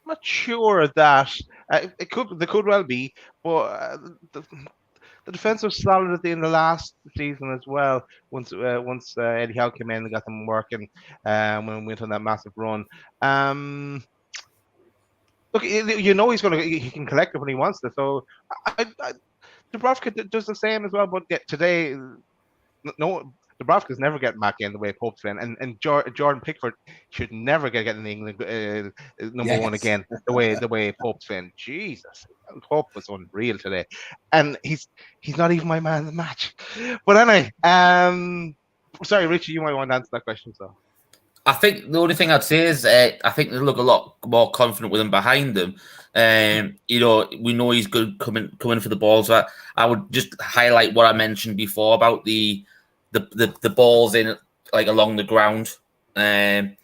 not sure of that. They could well be, but the defense was solid at the end of last season as well. Once Eddie Howe came in and got them working when we went on that massive run. Look, he's he can collect it when he wants to. So Dubravka does the same as well. But today, no, Dubravka's never getting back in the way Pope's been, and Jordan Pickford should never get in the England number one again. The way Pope's been, Jesus, Pope was unreal today, and he's not even my man of the match. But anyway, sorry, Richie, you might want to answer that question. So I think the only thing I'd say is I think they look a lot more confident with him behind them. We know he's good coming for the balls. So I would just highlight what I mentioned before about the balls in like along the ground. That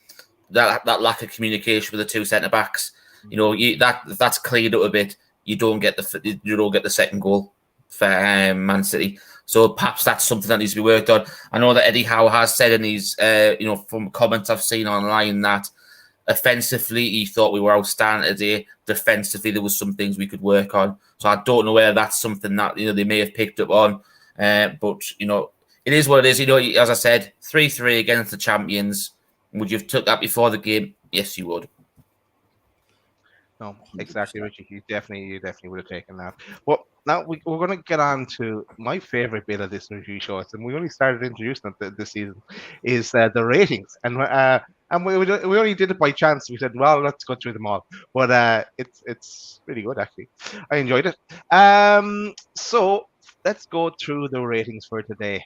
lack of communication with the two centre backs. That's cleared up a bit. You don't get the second goal. for Man City. So perhaps that's something that needs to be worked on. I know that Eddie Howe has said in his, from comments I've seen online, that offensively he thought we were outstanding today. Defensively, there was some things we could work on. So I don't know whether that's something that they may have picked up on. But it is what it is. As I said, 3-3 against the champions. Would you have took that before the game? Yes, you would. No, exactly, Richie. You definitely would have taken that. Well, now we're going to get on to my favorite bit of this review show, and we only started introducing it this season, is the ratings. And we only did it by chance. We said, well, let's go through them all. But it's really good, actually. I enjoyed it. So let's go through the ratings for today.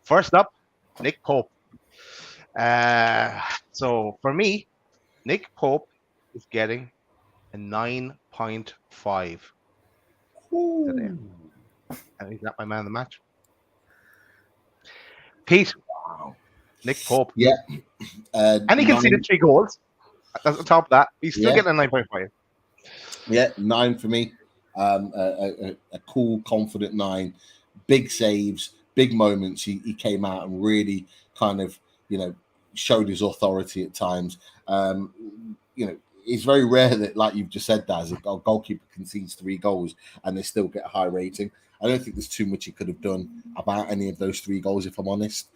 First up, Nick Pope. So for me, Nick Pope is getting a 9.5 today. And he's not my man of the match. Pete. Wow. Nick Pope. Yeah. And he conceded 3 goals. On top of that, he's still getting a 9.5. Yeah, 9 for me. A cool, confident 9. Big saves, big moments. He came out and really kind of, showed his authority at times. It's very rare that, like you've just said, Daz, a goalkeeper concedes 3 goals and they still get a high rating. I don't think there's too much he could have done about any of those 3 goals, if I'm honest.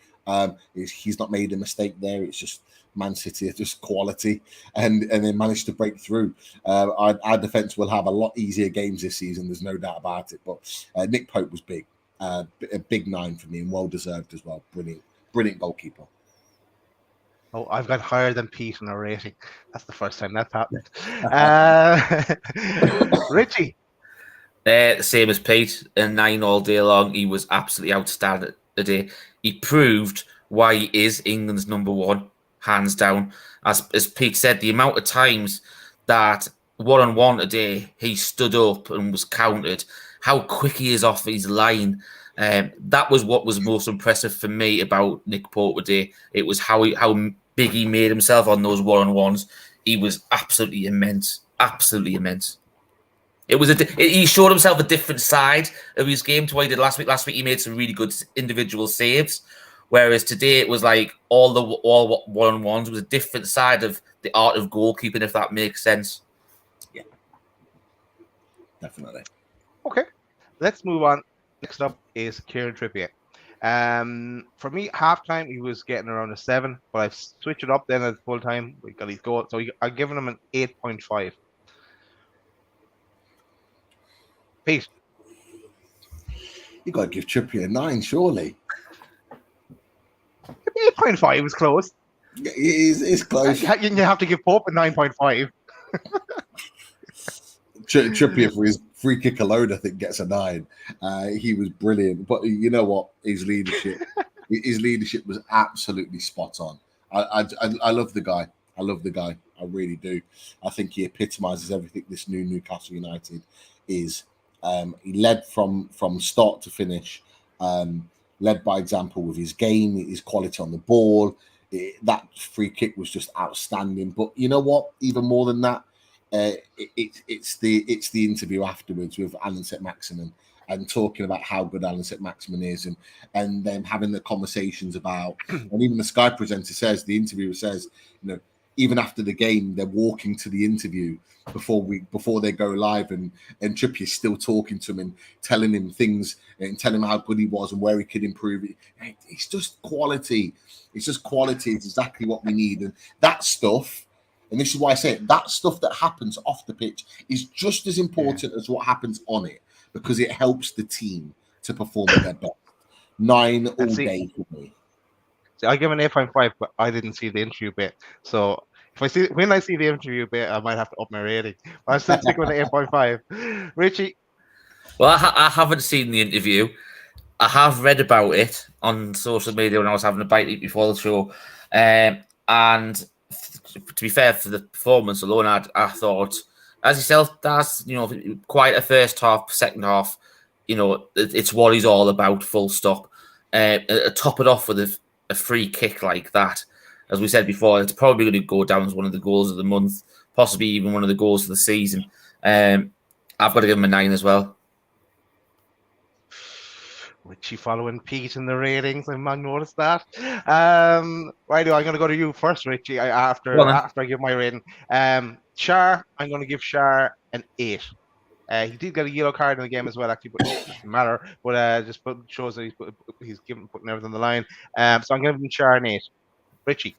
He's not made a mistake there. It's just Man City are just quality, and they managed to break through. Our defence will have a lot easier games this season. There's no doubt about it. But Nick Pope was big, a big 9 for me, and well deserved as well. Brilliant goalkeeper. Oh, I've got higher than Pete in a rating. That's the first time that's happened. Richie. Same as Pete, a 9 all day long. He was absolutely outstanding today. He proved why he is England's number 1, hands down. As Pete said, the amount of times that one-on-one today he stood up and was countered, how quick he is off his line. That was what was most impressive for me about Nick Pope today. It was how big he made himself on those one-on-ones. He was absolutely immense. Absolutely immense. He showed himself a different side of his game to what he did last week. Last week he made some really good individual saves, whereas today it was like all one-on-ones. It was a different side of the art of goalkeeping, if that makes sense. Yeah, definitely. Okay, let's move on. Next up is Kieran Trippier. For me, halftime he was getting around a 7, but I've switched it up then at full time. We got his goal, so I've given him an 8.5. Pete, you got to give Trippier a 9, surely. 8.5 was close. It's close. You have to give Pope a 9.5. Trippier for his free kick alone, I think, gets a 9. He was brilliant, but you know what? His leadership was absolutely spot on. I love the guy. I really do. I think he epitomizes everything this new Newcastle United is. He led from start to finish, led by example with his game, his quality on the ball. That free kick was just outstanding. But you know what? Even more than that, it's the interview afterwards with Haaland and Silva and talking about how good Haaland and Silva is, and them having the conversations about, and even the Sky presenter says, the interviewer says, even after the game, they're walking to the interview before they go live, and Trippier's still talking to him and telling him things and telling him how good he was and where he could improve. It's just quality. It's just quality. It's exactly what we need. And that stuff, and this is why I say it, that stuff that happens off the pitch is just as important as what happens on it, because it helps the team to perform at their best. 9 all day for me. So I give an 8.5, but I didn't see the interview bit. So when I see the interview bit, I might have to up my rating. But I'm still sticking with the 8.5. Richie? Well, I haven't seen the interview. I have read about it on social media when I was having a bite to eat before the show. And to be fair, for the performance alone, I thought, as yourself, that's, quite a first half, second half, it's what he's all about, full stop. Top it off with a free kick like that. As we said before, it's probably going to go down as one of the goals of the month, possibly even one of the goals of the season. I've got to give him a 9 as well. Richie following Pete in the ratings. I might notice that. Right, I'm going to go to you first, Richie. After I give my rating. Shar, I'm going to give Shar an 8. He did get a yellow card in the game as well, actually, but it doesn't matter. But just shows that he's putting everything on the line. So I'm going to give him Shar an 8. Richie.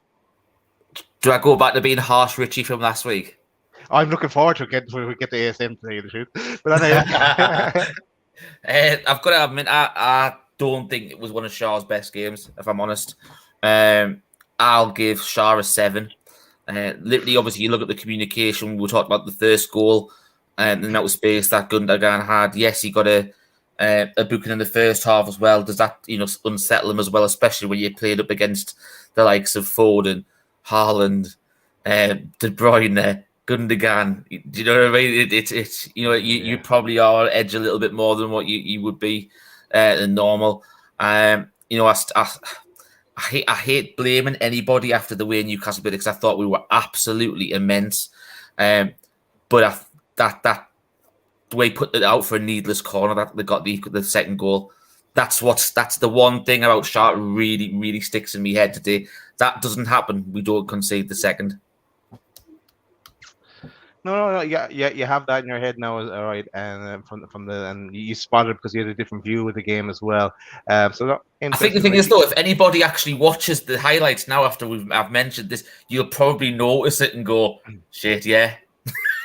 Do I go back to being harsh Richie from last week? I'm looking forward to it when we get the ASM to tell you the truth. But anyway. I've got to admit, I don't think it was one of Shah's best games, if I'm honest. I'll give Shah a 7. Literally, obviously, you look at the communication. We talked about the first goal and that was space that Gundogan had. Yes, he got a booking in the first half as well. Does that unsettle him as well, especially when you played up against the likes of Foden, Haaland, De Bruyne, Gundogan? Do you know what I mean? It's you probably are edge a little bit more than what you would be than normal. I hate blaming anybody after the way Newcastle played because I thought we were absolutely immense. But that the way he put it out for a needless corner that they got the second goal. That's the one thing about Sharp really, really sticks in my head today. That doesn't happen. We don't concede the second. No. Yeah. You have that in your head now, all right? And and you spotted it because you had a different view of the game as well. I think the thing is though, if anybody actually watches the highlights now after I've mentioned this, you'll probably notice it and go, "Shit, yeah."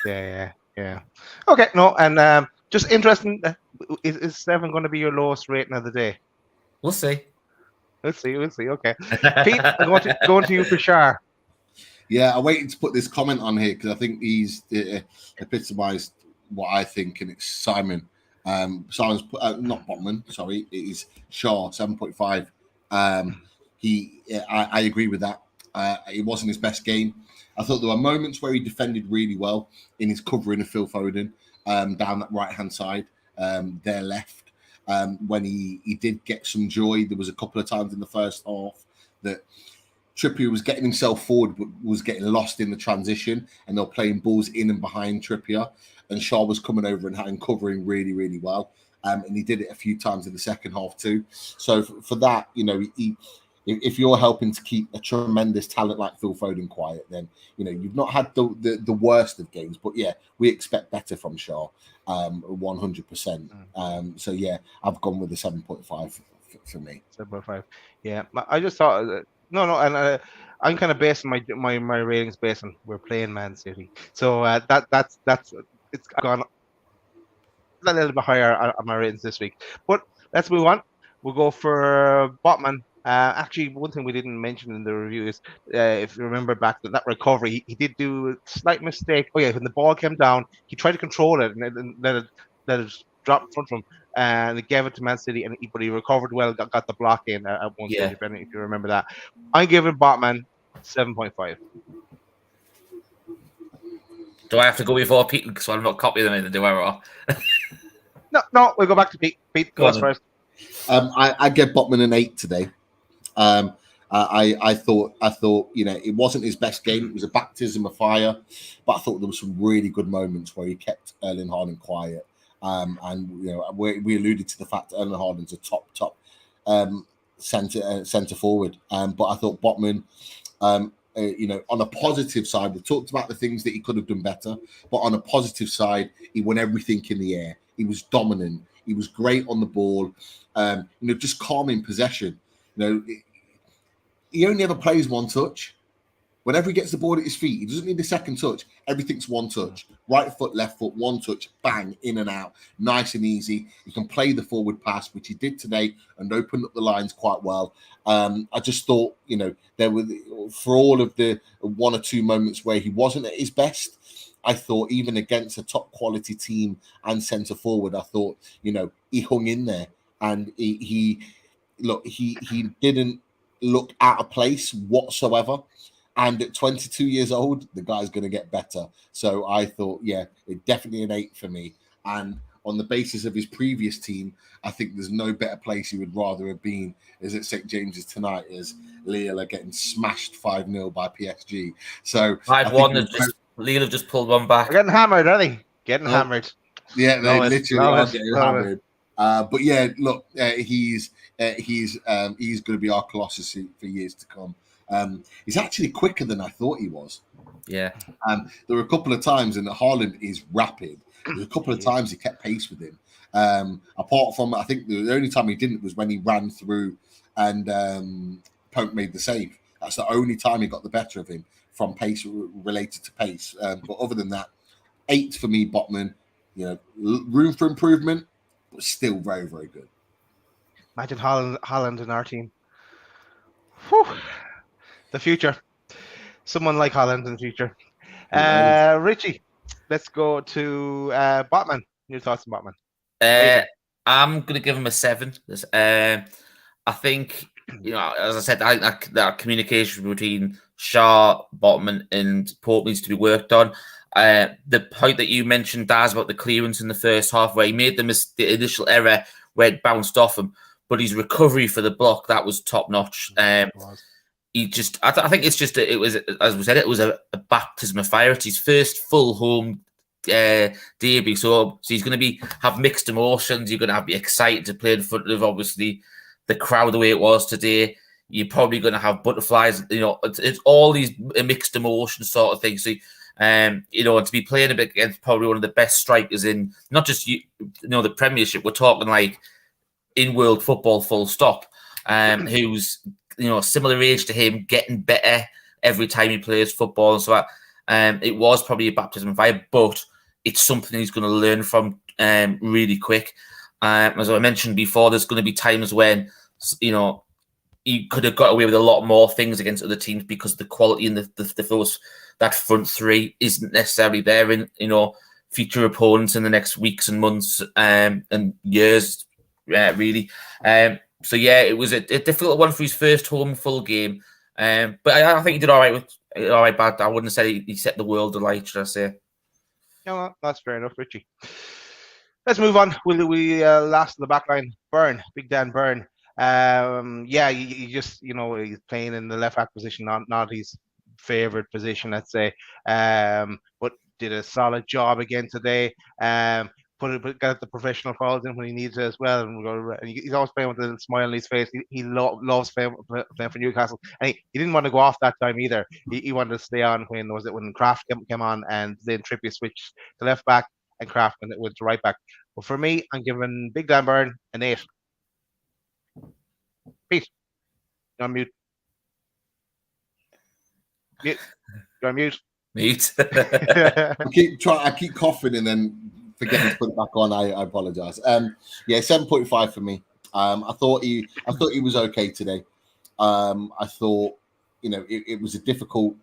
Yeah. Okay, no, and just interesting. Is 7 going to be your lowest rating of the day? We'll see. We'll see. Okay, Pete, I'm going to you for Shar. Yeah, I waited to put this comment on here because I think he's epitomised what I think, and it's Simon. Simon's not Botman, sorry, it is Shaw 7.5. I agree with that. It wasn't his best game. I thought there were moments where he defended really well in his covering of Phil Foden down that right-hand side, their left. When he did get some joy, there was a couple of times in the first half that Trippier was getting himself forward but was getting lost in the transition, and they were playing balls in and behind Trippier, and Shaw was coming over and covering really, really well. And he did it a few times in the second half too. So for that, if you're helping to keep a tremendous talent like Phil Foden quiet, then you've not had the worst of games. But yeah, we expect better from Shaw, 100%. So yeah, I've gone with the 7.5 for me. 7.5. Yeah, I just thought and I'm kind of basing my ratings based on we're playing Man City, so that's it's gone a little bit higher on my ratings this week. But let's move on. We'll go for Botman. Actually, one thing we didn't mention in the review is, if you remember back to that recovery, he did do a slight mistake. Oh yeah, when the ball came down, he tried to control it and let it drop in front of him, and he gave it to Man City, but he recovered well, got the block in at one stage, if you remember that. I'm giving Botman 7.5. Do I have to go before Pete because I'm not copying them anything, do I? No, we'll go back to Pete. Pete goes first. I give Botman an 8 today. I thought it wasn't his best game. It was a baptism of fire, but I thought there were some really good moments where he kept Erling Haaland quiet. We alluded to the fact that Erling Haaland's a top centre forward. But I thought Botman, on a positive side, we talked about the things that he could have done better, but on a positive side, he won everything in the air. He was dominant. He was great on the ball. Just calm in possession. He only ever plays one touch. Whenever he gets the ball at his feet, he doesn't need a second touch. Everything's one touch. Right foot, left foot, one touch, bang, in and out. Nice and easy. He can play the forward pass, which he did today, and opened up the lines quite well. I just thought, there were, for all of the one or two moments where he wasn't at his best, I thought even against a top quality team and centre forward, I thought, he hung in there, and he didn't look out of place whatsoever. And at 22 years old, the guy's going to get better. So I thought, yeah, it definitely an 8 for me. And on the basis of his previous team, I think there's no better place he would rather have been is at St. James's tonight, as Lille are getting smashed 5-0 by PSG. So 5-1, Lille have just pulled one back. They're getting hammered, aren't they? Getting hammered. Yeah, they literally are getting hammered. But yeah, look, he's going to be our Colossus for years to come. He's actually quicker than I thought he was. Yeah. There were a couple of times, and Haaland is rapid. There's a couple of times he kept pace with him. Apart from, I think the only time he didn't was when he ran through and Pope made the save. That's the only time he got the better of him from pace related to pace. But other than that, 8 for me, Botman. Room for improvement, but still very, very good. Imagine Haaland in our team. Whew. The future. Someone like Haaland in the future. Richie, let's go to Botman. Your thoughts on Botman? I'm going to give him a 7. I think, as I said, that communication between Shaw, Botman, and Pope needs to be worked on. The point that you mentioned, Daz, about the clearance in the first half, where he made the initial error where it bounced off him, but his recovery for the block, that was top notch. I think it's just it was, as we said, it was a baptism of fire. It's his first full home debut, so he's going to have mixed emotions. You're going to be excited to play in front of obviously the crowd the way it was today. You're probably going to have butterflies. It's all these mixed emotions sort of thing. So. And to be playing a bit against probably one of the best strikers in not just the Premiership, we're talking like in world football, full stop. Who's similar age to him, getting better every time he plays football, and so it was probably a baptism of fire, but it's something he's going to learn from really quick. As I mentioned before, there's going to be times when he could have got away with a lot more things against other teams because the quality in that front three isn't necessarily there in future opponents in the next weeks and months and years, really. So yeah, it was a difficult one for his first home full game, but I think he did all right. But I wouldn't say he set the world alight, should I say? Yeah, that's fair enough, Richie. Let's move on. We last in the back line, Byrne, Big Dan Byrne. You just he's playing in the left back position, not his favorite position, let's say, but did a solid job again today. Got the professional fouls in when he needs it as well, and he's always playing with a smile on his face. He loves playing for Newcastle, and he didn't want to go off that time either. He wanted to stay on when Kraft came on, and then Trippier switched to left back and Kraft went to right back. But for me, I'm giving Big Dan Byrne an 8. Pete, you're on mute. You're on mute. Mute. I keep coughing and then forgetting to put it back on. I apologize. 7.5 for me. I thought he was okay today. I thought it was a difficult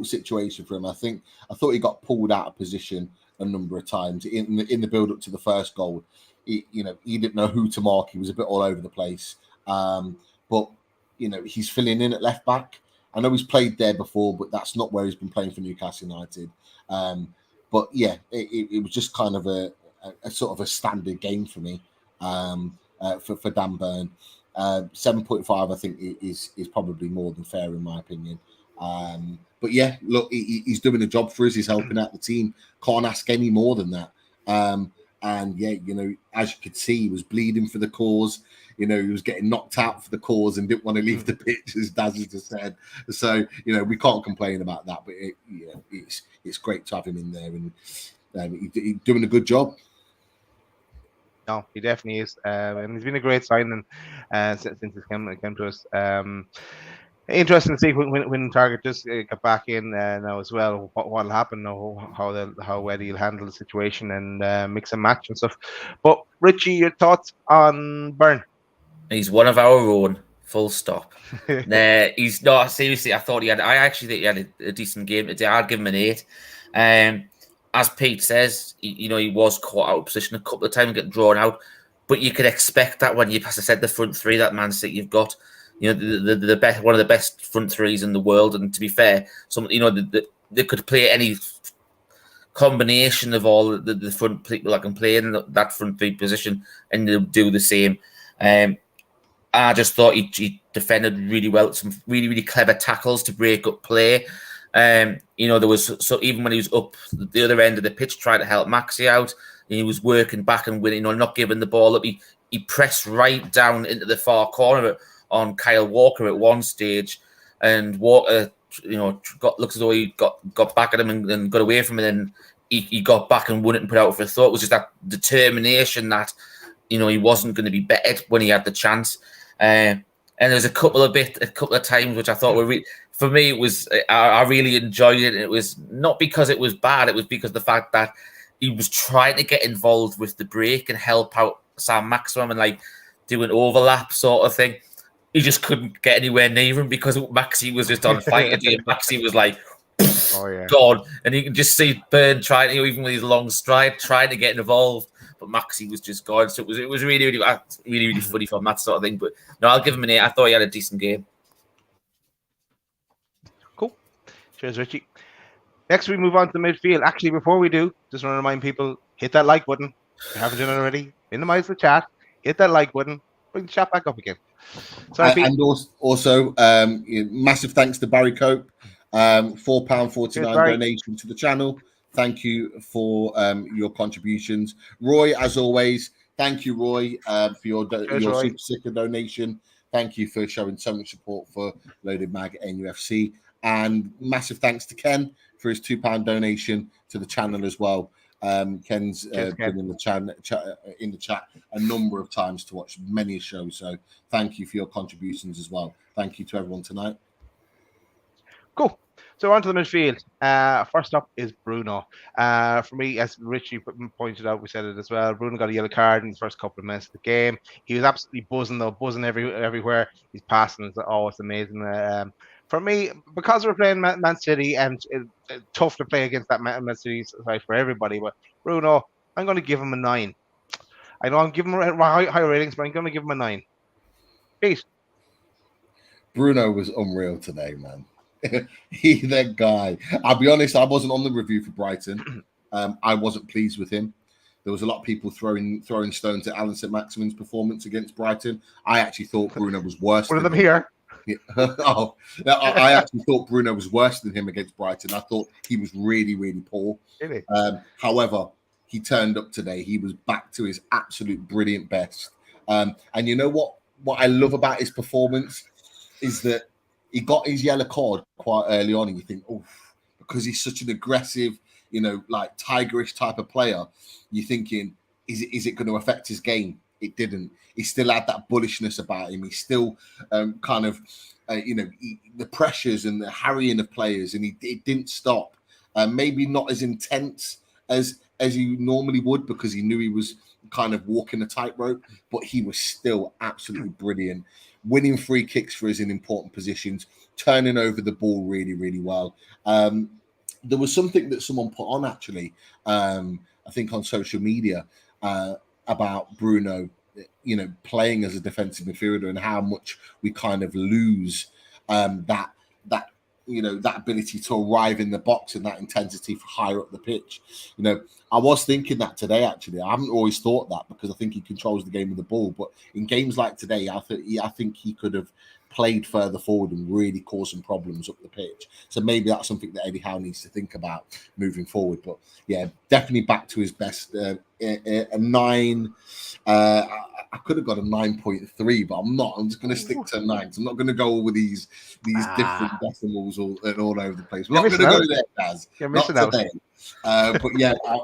situation for him. I thought he got pulled out of position a number of times in the build up to the first goal. He didn't know who to mark. He was a bit all over the place. But he's filling in at left back. I know he's played there before, but that's not where he's been playing for Newcastle United. But yeah, it was just kind of a sort of a standard game for me for Dan Byrne. 7.5, I think, is probably more than fair in my opinion. But yeah, look, he's doing a job for us. He's helping out the team. Can't ask any more than that. And yeah, as you could see, he was bleeding for the cause. He was getting knocked out for the cause and didn't want to leave the pitch, as Daz just said. So, we can't complain about that. But it's great to have him in there, and he's doing a good job. No, he definitely is, and he's been a great signing since he came to us. Interesting to see when Target just got back in now as well. What'll happen? How well he'll handle the situation and mix and match and stuff. But Richie, your thoughts on Byrne? He's one of our own. Full stop. He's not seriously. I actually think he had a decent game today. I'd give him an 8. As Pete says, he was caught out of position a couple of times, getting drawn out. But you could expect that when you, as I said, the front three that Man City you've got. The best, one of the best front threes in the world. And to be fair, they could play any combination of all the front people that can play in that front three position, and they'll do the same. I just thought he defended really well. Some really, really clever tackles to break up play. There was so even when he was up the other end of the pitch trying to help Maxi out, and he was working back and winning, not giving the ball up. He pressed right down into the far corner on Kyle Walker at one stage, and Walker, looked as though he got back at him and got away from it, and he got back and won it and put out for a thought. It was just that determination that he wasn't going to be bettered when he had the chance. And there's a couple of times which I thought were for me, it was I really enjoyed it. It was not because it was bad; it was because the fact that he was trying to get involved with the break and help out Sam Maximum and do an overlap sort of thing. He just couldn't get anywhere near him because Maxi was just on fire. Maxi was gone, and you can just see Byrne trying, even with his long stride, trying to get involved, but Maxi was just gone. So it was really, really, really, really funny from that sort of thing. But no, I'll give him an 8. I thought he had a decent game. Cool. Cheers, Richie. Next, we move on to the midfield. Actually, before we do, just want to remind people, hit that like button. If you haven't done it already, minimize the chat, hit that like button, bring the chat back up again. Sorry, and also, massive thanks to Barry Cope, £4.49 donation to the channel. Thank you for your contributions. Roy, as always, thank you, Roy, for your Super Sticker donation. Thank you for showing so much support for Loaded Mag NUFC. And massive thanks to Ken for his £2 donation to the channel as well. Ken's been in the chat a number of times to watch many shows. So thank you for your contributions as well. Thank you to everyone tonight. Cool. So on to the midfield. First up is Bruno. For me, as Richie pointed out, we said it as well. Bruno got a yellow card in the first couple of minutes of the game. He was absolutely buzzing everywhere. He's passing. It's amazing. For me, because we're playing Man City and it's tough to play against that Man City side for everybody, but Bruno, I'm going to give him a 9. I know I'm giving him high ratings, but I'm going to give him a 9. Pete. Bruno was unreal today, man. That guy. I'll be honest, I wasn't on the review for Brighton. I wasn't pleased with him. There was a lot of people throwing stones at Alan St. Maximin's performance against Brighton. I actually thought Bruno was worse. One of them here. I actually thought Bruno was worse than him against Brighton. I thought he was really, really poor. Really? However, he turned up today. He was back to his absolute brilliant best. And you know what I love about his performance is that he got his yellow card quite early on, and you think, oh, because he's such an aggressive, tigerish type of player, you're thinking, is it going to affect his game? It didn't. He still had that bullishness about him. He still the pressures and the harrying of players, and it didn't stop. Maybe not as intense as he normally would, because he knew he was kind of walking a tightrope, but he was still absolutely brilliant. Winning free kicks for us in important positions, turning over the ball really, really well. There was something that someone put on, actually, I think on social media, about Bruno, playing as a defensive midfielder and how much we kind of lose that ability to arrive in the box and that intensity for higher up the pitch. I was thinking that today, actually. I haven't always thought that, because I think he controls the game with the ball. But in games like today, I think he could have played further forward and really caused some problems up the pitch. So maybe that's something that Eddie Howe needs to think about moving forward. But yeah, definitely back to his best. A 9. I could have got a 9.3, but I'm not. I'm just going to stick to 9. I'm not going to go over these different decimals all over the place. We're not going to go there, Daz. You're missing out. But yeah, I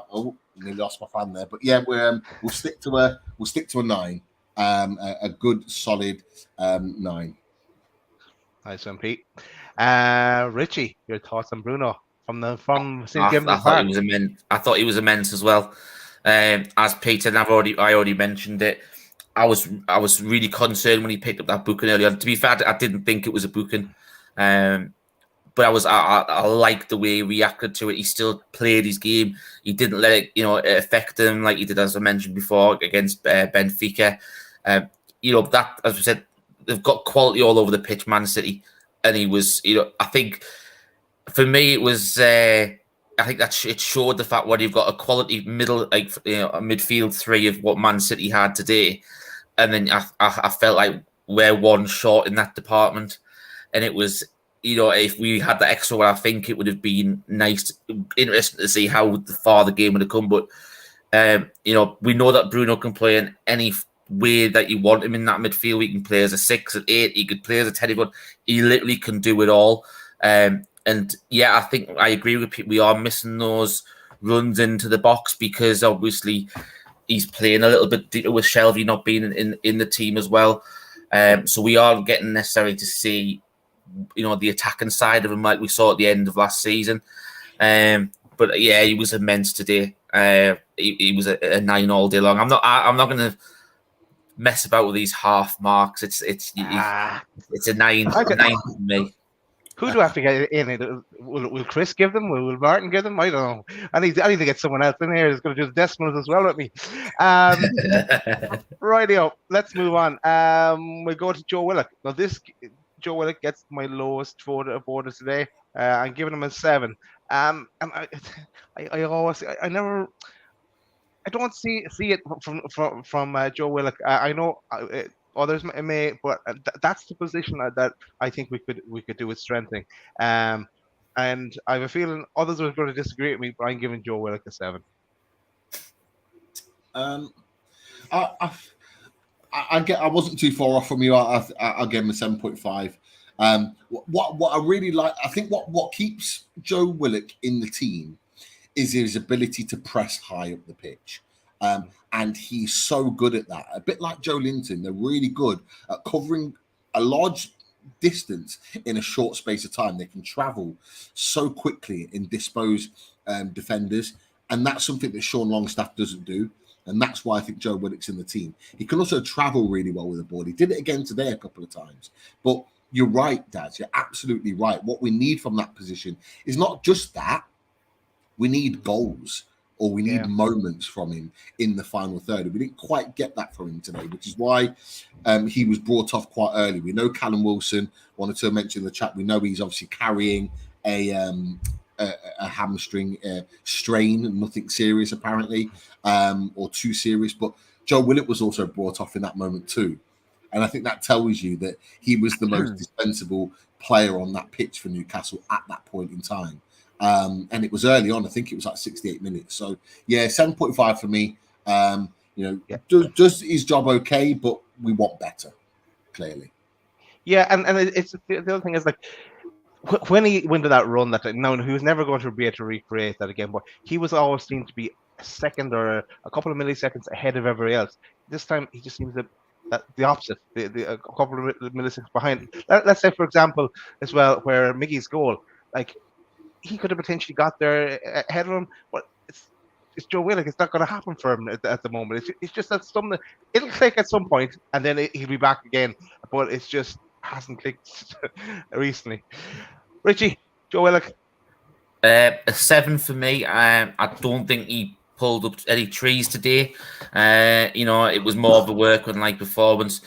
nearly lost my fan there. But yeah, we'll stick to a 9. A good solid 9. Nice one, Pete. Richie, your thoughts on Bruno I thought he was immense as well. As Peter and I already mentioned it. I was really concerned when he picked up that booking earlier. To be fair, I didn't think it was a booking, but I liked the way he reacted to it. He still played his game. He didn't let it affect him like he did, as I mentioned before, against Benfica. That, as we said, they've got quality all over the pitch, Man City, and he was. I think for me it was. I think that it showed the fact where you've got a quality middle, a midfield 3 of what Man City had today, and then I felt like we're one short in that department, and it was if we had the extra one, I think it would have been interesting to see how far the game would have come. But we know that Bruno can play in any way that you want him in that midfield. He can play as a 6, an 8. He could play as a 10. But he literally can do it all. And yeah, I think I agree with people. We are missing those runs into the box because obviously he's playing a little bit deeper with Shelvey not being in the team as well. So we are getting necessarily to see, the attacking side of him like we saw at the end of last season. But yeah, he was immense today. He was a 9 all day long. I'm not going to mess about with these half marks. It's a 9 for me. Who do I have to get in? Will Chris give them? Will Martin give them? I don't know. I need to get someone else in here who's going to do the decimals as well with me. Rightio, let's move on. We'll go to Joe Willock. Now, Joe Willock gets my lowest voter today. I'm giving him a 7. And I don't see it from Joe Willock. I know others may, but that's the position that I think we could do with strengthening. And I have a feeling others are going to disagree with me, but I'm giving Joe Willock a 7. I wasn't too far off from you. I'll give him a 7.5. What I really like, I think what keeps Joe Willock in the team is his ability to press high up the pitch. And he's so good at that. A bit like Joe Linton, they're really good at covering a large distance in a short space of time. They can travel so quickly and dispose defenders. And that's something that Sean Longstaff doesn't do. And that's why I think Joe Willock's in the team. He can also travel really well with the ball. He did it again today a couple of times. But you're right, Dad. You're absolutely right. What we need from that position is not just that. We need goals, or we need moments from him in the final third. We didn't quite get that from him today, which is why he was brought off quite early. We know Callum Wilson, wanted to mention in the chat, we know he's obviously carrying a hamstring strain, nothing serious apparently, or too serious. But Joe Willock was also brought off in that moment too. And I think that tells you that he was the most dispensable player on that pitch for Newcastle at that point in time. And it was early on. I think it was like 68 minutes. So, yeah, 7.5 for me. Does his job okay, but we want better, clearly. Yeah, and it's the other thing is, like, when he went to that run, he was never going to be able to recreate that again, but he was always seen to be a second or a couple of milliseconds ahead of everybody else. This time, he just seems the opposite, a couple of milliseconds behind. Let's say, for example, as well, where Miggy's goal, like, he could have potentially got there ahead of him, but it's Joe Willock. It's not going to happen for him at the moment. It's just that something, it'll click at some point, and then he'll be back again, but it's just hasn't clicked recently. Richie, Joe Willock. A 7 for me. I don't think he pulled up any trees today. It was more of a workman-like performance.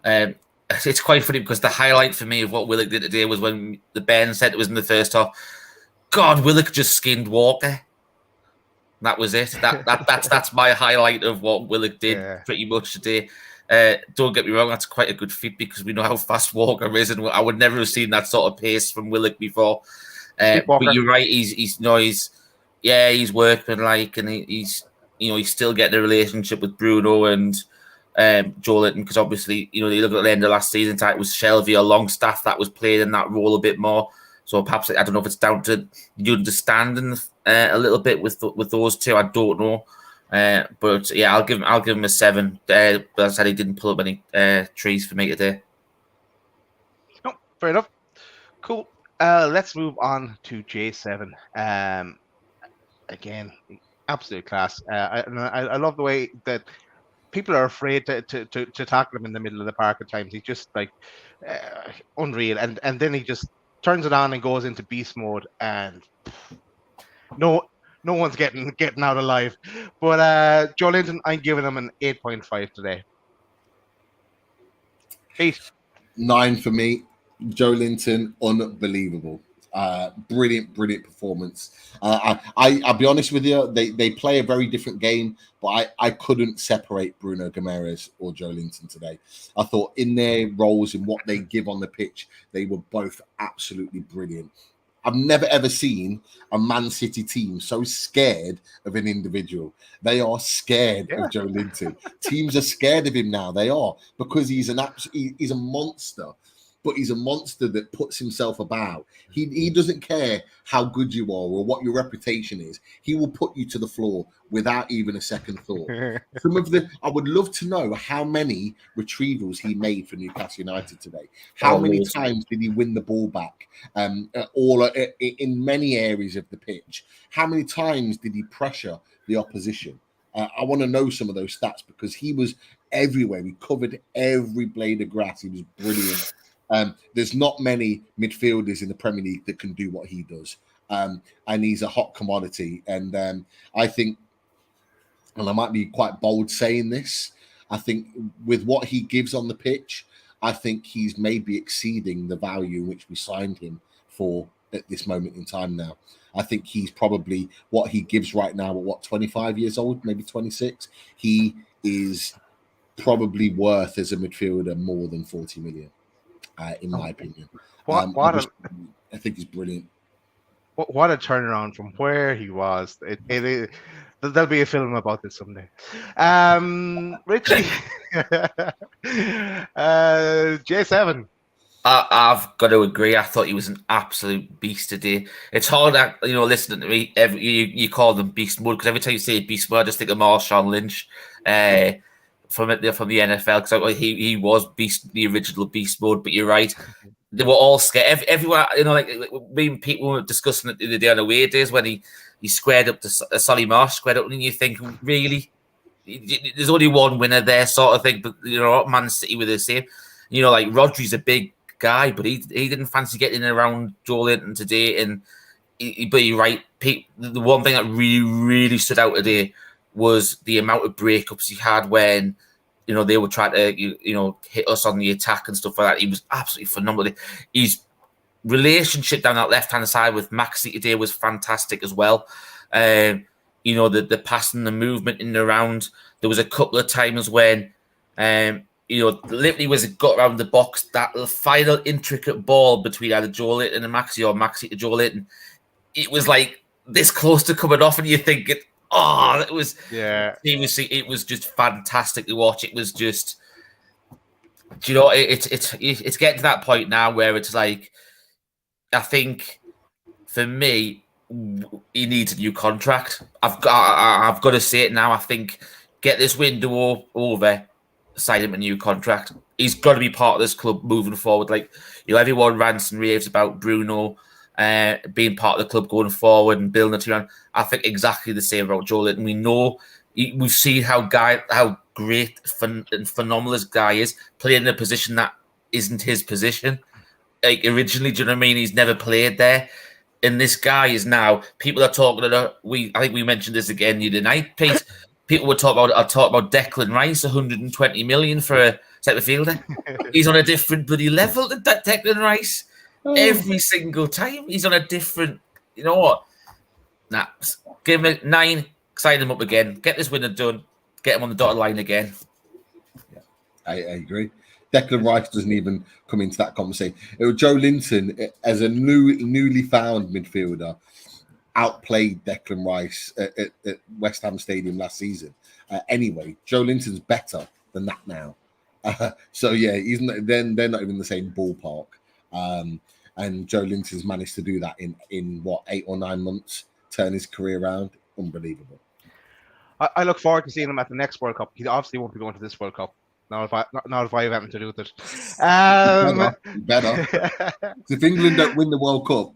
It's quite funny because the highlight for me of what Willock did today was when the Ben said it was in the first half. God, Willock just skinned Walker. That was it. That's my highlight of what Willock did pretty much today. Don't get me wrong, that's quite a good feat because we know how fast Walker is, and I would never have seen that sort of pace from Willock before. But you're right, he's workmanlike, and he's still getting a relationship with Bruno and Joe Linton, because obviously, you look at the end of last season, it was Shelvey or Longstaff that was playing in that role a bit more. So perhaps, I don't know if it's down to you understanding a little bit with those two. I don't know. But yeah, I'll give him a 7. But I said he didn't pull up any trees for me today. No, fair enough. Cool. Let's move on to J7. Again, absolute class. I love the way that people are afraid to tackle him in the middle of the park at times. He's just like unreal, and then he just turns it on and goes into beast mode, and no one's getting out alive. But Joe Linton, I'm giving him an 8.5 today. 8. 9 for me. Joe Linton, unbelievable. Brilliant performance. I'll be honest with you, they play a very different game, but I couldn't separate Bruno Guimaraes or Joe Linton today. I thought in their roles and what they give on the pitch, they were both absolutely brilliant. I've never ever seen a Man City team so scared of an individual. They are scared of Joe Linton. Teams are scared of him now. They are, because he's a monster. But he's a monster that puts himself about. He doesn't care how good you are or what your reputation is. He will put you to the floor without even a second thought. I would love to know how many retrievals he made for Newcastle United today. How many times did he win the ball back? In many areas of the pitch. How many times did he pressure the opposition? I want to know some of those stats, because he was everywhere. He covered every blade of grass. He was brilliant. There's not many midfielders in the Premier League that can do what he does. And he's a hot commodity. And I think, and I might be quite bold saying this, I think with what he gives on the pitch, I think he's maybe exceeding the value in which we signed him for at this moment in time now. I think he's probably, what he gives right now, at 25 years old, maybe 26, he is probably worth as a midfielder more than 40 million. In my opinion, I think he's brilliant. What a turnaround from where he was. There'll be a film about this someday. Richie, J7. I've got to agree. I thought he was an absolute beast today. It's hard, listening to me. You call them beast mode, because every time you say beast mode, I just think of Marshawn Lynch. From the NFL, because he was beast, the original beast mode. But you're right, they were all scared. Everyone, me and people were discussing it the other day on away days when he squared up to Solly Marsh, squared up, and you think, really, there's only one winner there, sort of thing. But Man City were the same. Like Rodri's a big guy, but he didn't fancy getting around Joe Linton today. And but you're right, the one thing that really stood out today was the amount of breakups he had when, they were trying to, hit us on the attack and stuff like that. He was absolutely phenomenal. His relationship down that left-hand side with Maxi today was fantastic as well. The passing, the movement in and around. There was a couple of times when, literally was got around the box, that final intricate ball between either Joe Linton and Maxi, or Maxi to Joe Linton. It was like this close to coming off, and you think it. Oh, it was it was just fantastic to watch. It was just, it's getting to that point now where it's like, I think for me, he needs a new contract. I've got to say it now. I think get this window over, sign him a new contract. He's got to be part of this club moving forward. Like, everyone rants and raves about Bruno being part of the club going forward and building a team. I think exactly the same about Joe Linton. We know, we've seen how great and phenomenal this guy is, playing in a position that isn't his position. Like, originally, do you know what I mean? He's never played there. And this guy is now, people are talking about, I think we mentioned this again the other night, Pete. People were talking about Declan Rice, 120 million for a centre fielder. He's on a different bloody level than Declan Rice. Every single time he's on a different, you know what? Nah, give him a 9, sign him up again, get this winner done, get him on the dotted line again. Yeah, I agree. Declan Rice doesn't even come into that conversation. Joe Linton, as a newly found midfielder, outplayed Declan Rice at West Ham Stadium last season. Anyway, Joe Linton's better than that now. So yeah, they're not even in the same ballpark. And Joe Linton's managed to do that in what, 8 or 9 months, turn his career around. Unbelievable. I look forward to seeing him at the next World Cup. He obviously won't be going to this World Cup. Not if I have anything to do with it. Better. If England don't win the World Cup,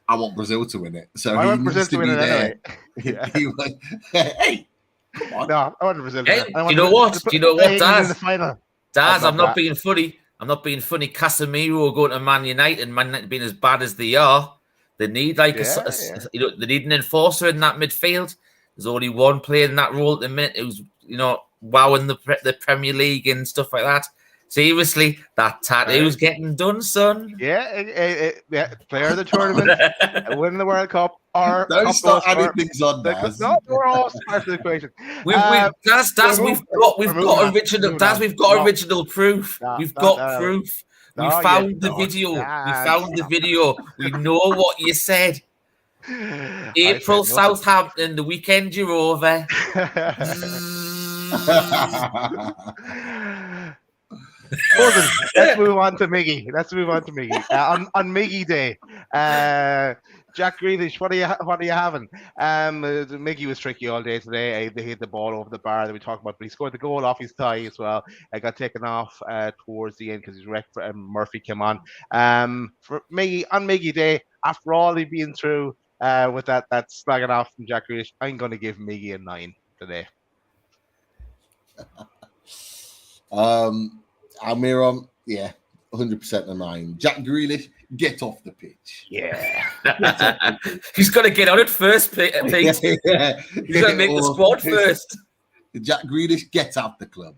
I want Brazil to win it. So I want Brazil to win it anyway. Yeah. Hey, come on. No, I want Brazil. Hey, you know what, Daz? Daz, I'm not being funny. Casemiro going to Man United, and Man United being as bad as they are, they need they need an enforcer in that midfield. There's only one player in that role at the minute who's wowing the Premier League and stuff like that. Seriously, that tattoo's getting done, son. Yeah, player of the tournament, win the World Cup, or Don't start adding things on, Daz. No, we're all part of the equation. We've got original proof. We've got proof. We found the video. We found the video. We know what you said. April, Southampton, the weekend you're over. Gordon, let's move on to Miggy. On Miggy Day, Jack Grealish, what are you having? Miggy was tricky all day today. They hit the ball over the bar that we talked about, but he scored the goal off his thigh as well. It got taken off towards the end because his wrecked. Murphy came on. For Miggy on Miggy Day, after all he'd been through with that slagging off from Jack Grealish, I'm going to give Miggy a 9 today. Almiron, 100% a 9. Jack Grealish, get off the pitch. Yeah. He's got to get on it first, Pete. He's got to make the squad first. Jack Grealish, get out the club.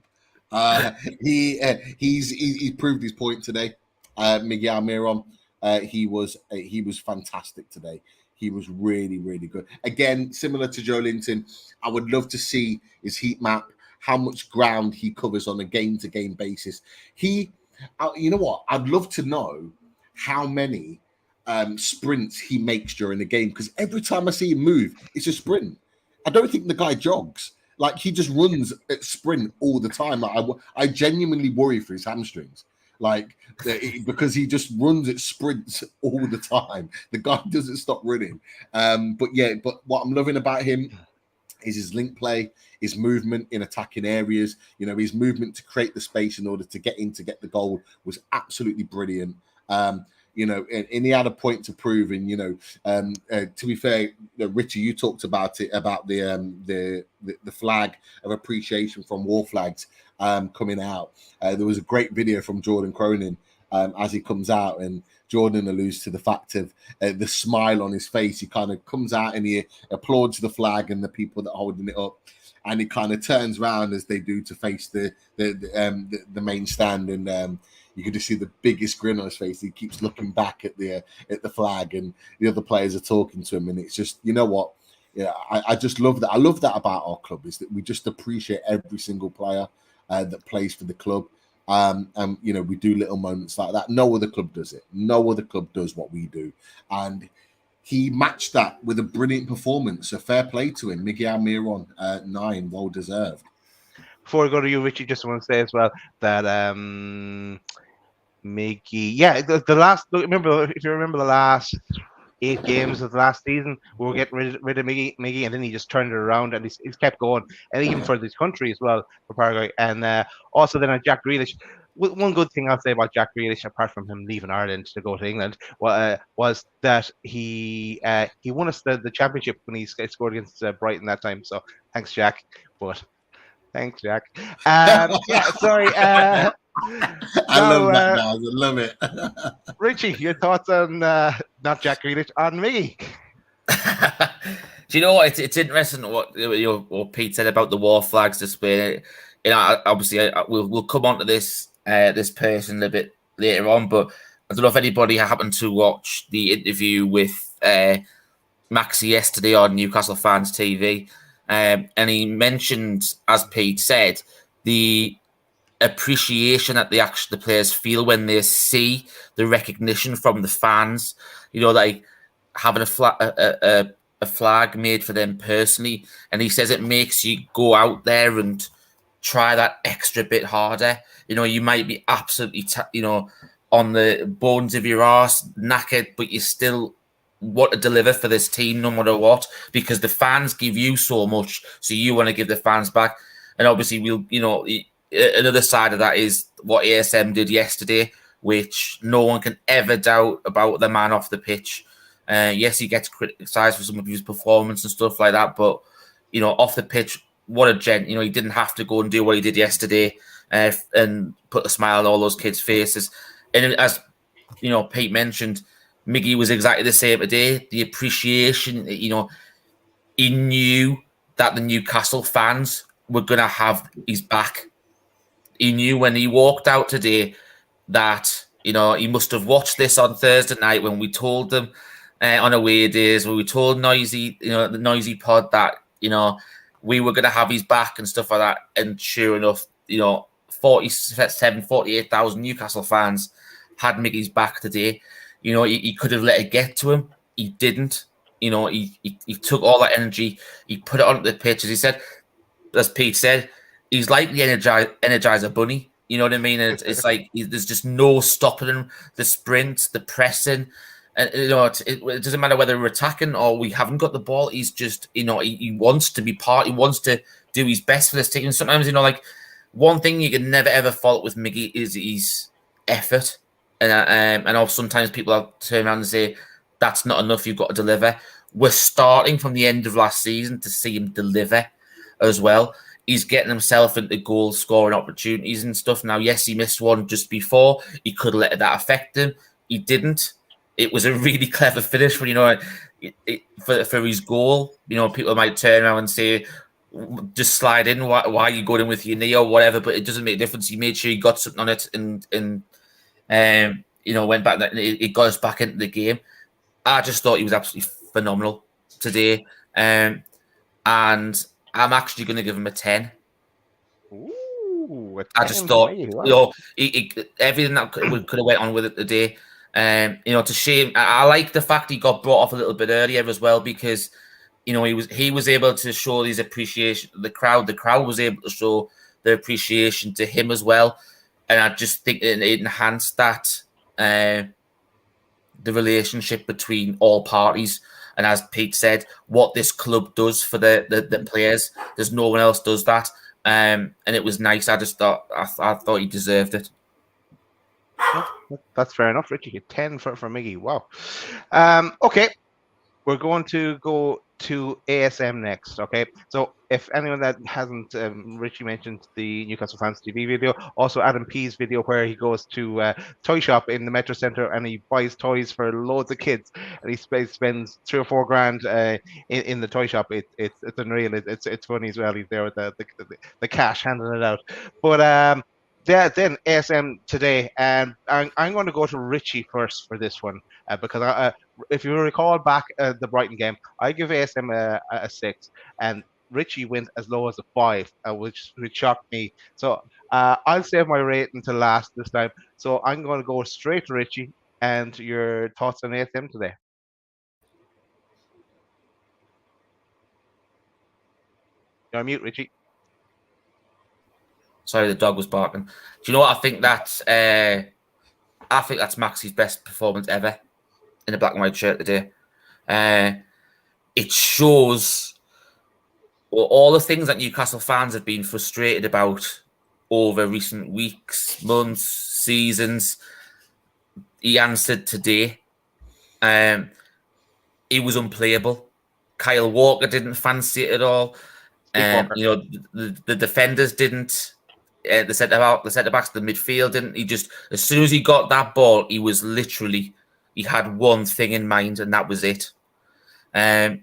He's proved his point today. Miguel Almiron, he was fantastic today. He was really, really good. Again, similar to Joe Linton, I would love to see his heat map, how much ground he covers on a game-to-game basis. You know what? I'd love to know how many sprints he makes during the game, because every time I see him move, it's a sprint. I don't think the guy jogs. Like, he just runs at sprint all the time. Like, I genuinely worry for his hamstrings. Like, because he just runs at sprints all the time. The guy doesn't stop running. But what I'm loving about him is his link play, his movement in attacking areas. You know, his movement to create the space in order to get the goal was absolutely brilliant. You know, and he had a point to prove. And to be fair, Richie, you talked about it, about the flag of appreciation from War Flags coming out. There was a great video from Jordan Cronin as he comes out, and Jordan alludes to the fact of the smile on his face. He kind of comes out and he applauds the flag and the people that are holding it up, and he kind of turns around as they do to face the main stand, and you can just see the biggest grin on his face. He keeps looking back at the flag, and the other players are talking to him, and it's just, you know what? Yeah, I just love that. I love that about our club, is that we just appreciate every single player that plays for the club. And we do little moments like that. No other club does it. No other club does what we do. And he matched that with a brilliant performance. So fair play to him. Miguel Almiron, 9, well deserved. Before I go to you, Richie, just want to say as well that Miggy, the last. If you remember the last 8 games of the last season, we were getting rid of Miggy, and then he just turned it around, and he's kept going, and even for this country as well, for Paraguay. And also then on Jack Grealish, one good thing I'll say about Jack Grealish, apart from him leaving Ireland to go to England, was that he won us the championship when he scored against Brighton that time. So thanks, Jack. Thanks, Jack. Sorry. I love that, guys. I love it. Richie, your thoughts on not Jack Grealish, on me? Do you know what? It's interesting what Pete said about the War Flags display. Obviously, we'll come on to this person a bit later on, but I don't know if anybody happened to watch the interview with Maxi yesterday on Newcastle Fans TV. And he mentioned, as Pete said, the appreciation that the players feel when they see the recognition from the fans. You know, like having a flag made for them personally. And he says it makes you go out there and try that extra bit harder. You know, you might be absolutely, on the bones of your arse, knackered, but you still want to deliver for this team no matter what, because the fans give you so much, so you want to give the fans back. And obviously another side of that is what ASM did yesterday, which no one can ever doubt about the man off the pitch. Yes, he gets criticised for some of his performance and stuff like that, but off the pitch, what a gent. He didn't have to go and do what he did yesterday and put a smile on all those kids' faces. And as Pete mentioned, Miggy was exactly the same today. The appreciation, he knew that the Newcastle fans were going to have his back. he knew when he walked out today that, you know, he must have watched this on Thursday night when we told them on away days, when we told Noisy, you know, the Noisy pod that, you know, we were going to have his back and stuff like that. And sure enough, you know, 48,000 Newcastle fans had Mickey's back today. You know, he could have let it get to him. He didn't. You know, he took all that energy, he put it onto the pitch. As he said, as Pete said, he's like the Energizer Bunny. You know what I mean? And it's like there's just no stopping him. The sprints, the pressing, and you know, it doesn't matter whether we're attacking or we haven't got the ball. He's just, you know, he wants to be part. He wants to do his best for this team. And sometimes, you know, like one thing you can never ever fault with Miggy is his effort. And I know sometimes people have turn around and say that's not enough. You've got to deliver. We're starting from the end of last season to see him deliver as well. He's getting himself into goal scoring opportunities and stuff. Now, yes, he missed one just before. He could have let that affect him. He didn't. It was a really clever finish for, you know, for his goal. You know, people might turn around and say, just slide in. Why are you going in with your knee or whatever? But it doesn't make a difference. He made sure he got something on it and you know, went back. It got us back into the game. I just thought he was absolutely phenomenal today. And I'm actually going to give him a 10. Ooh, I just thought, you know, everything that could have went on with it today. You know, it's a shame. I like the fact he got brought off a little bit earlier as well, because, you know, he was able to show his appreciation. The crowd was able to show their appreciation to him as well. And I just think it enhanced that the relationship between all parties. And as Pete said, what this club does for the players, there's no one else does that. And it was nice. I thought he deserved it. That's fair enough, Richie. 10 for Miggy. Wow. Okay, we're going to go to ASM next. Okay, so if anyone that hasn't, Richie mentioned the Newcastle Fans TV video, also Adam P's video where he goes to toy shop in the Metro Centre and he buys toys for loads of kids, and he spends $3 or $4 grand in the toy shop. It's unreal. It's funny as well. He's there with the cash handing it out. But then ASM today, and I'm going to go to Richie first for this one because if you recall back the Brighton game, I give ASM a 6, and Richie went as low as a 5, which shocked me. So I'll save my rating to last this time. So I'm going to go straight to Richie, and your thoughts on ASM today. You're on mute, Richie. Sorry, the dog was barking. Do you know what? I think that's Maxie's best performance ever in a black and white shirt today. It shows all the things that Newcastle fans have been frustrated about over recent weeks, months, seasons. He answered today. He was unplayable. Kyle Walker didn't fancy it at all. You know, the defenders didn't. The centre backs, the midfield didn't. He just, as soon as he got that ball, he was literally, he had one thing in mind, and that was it. I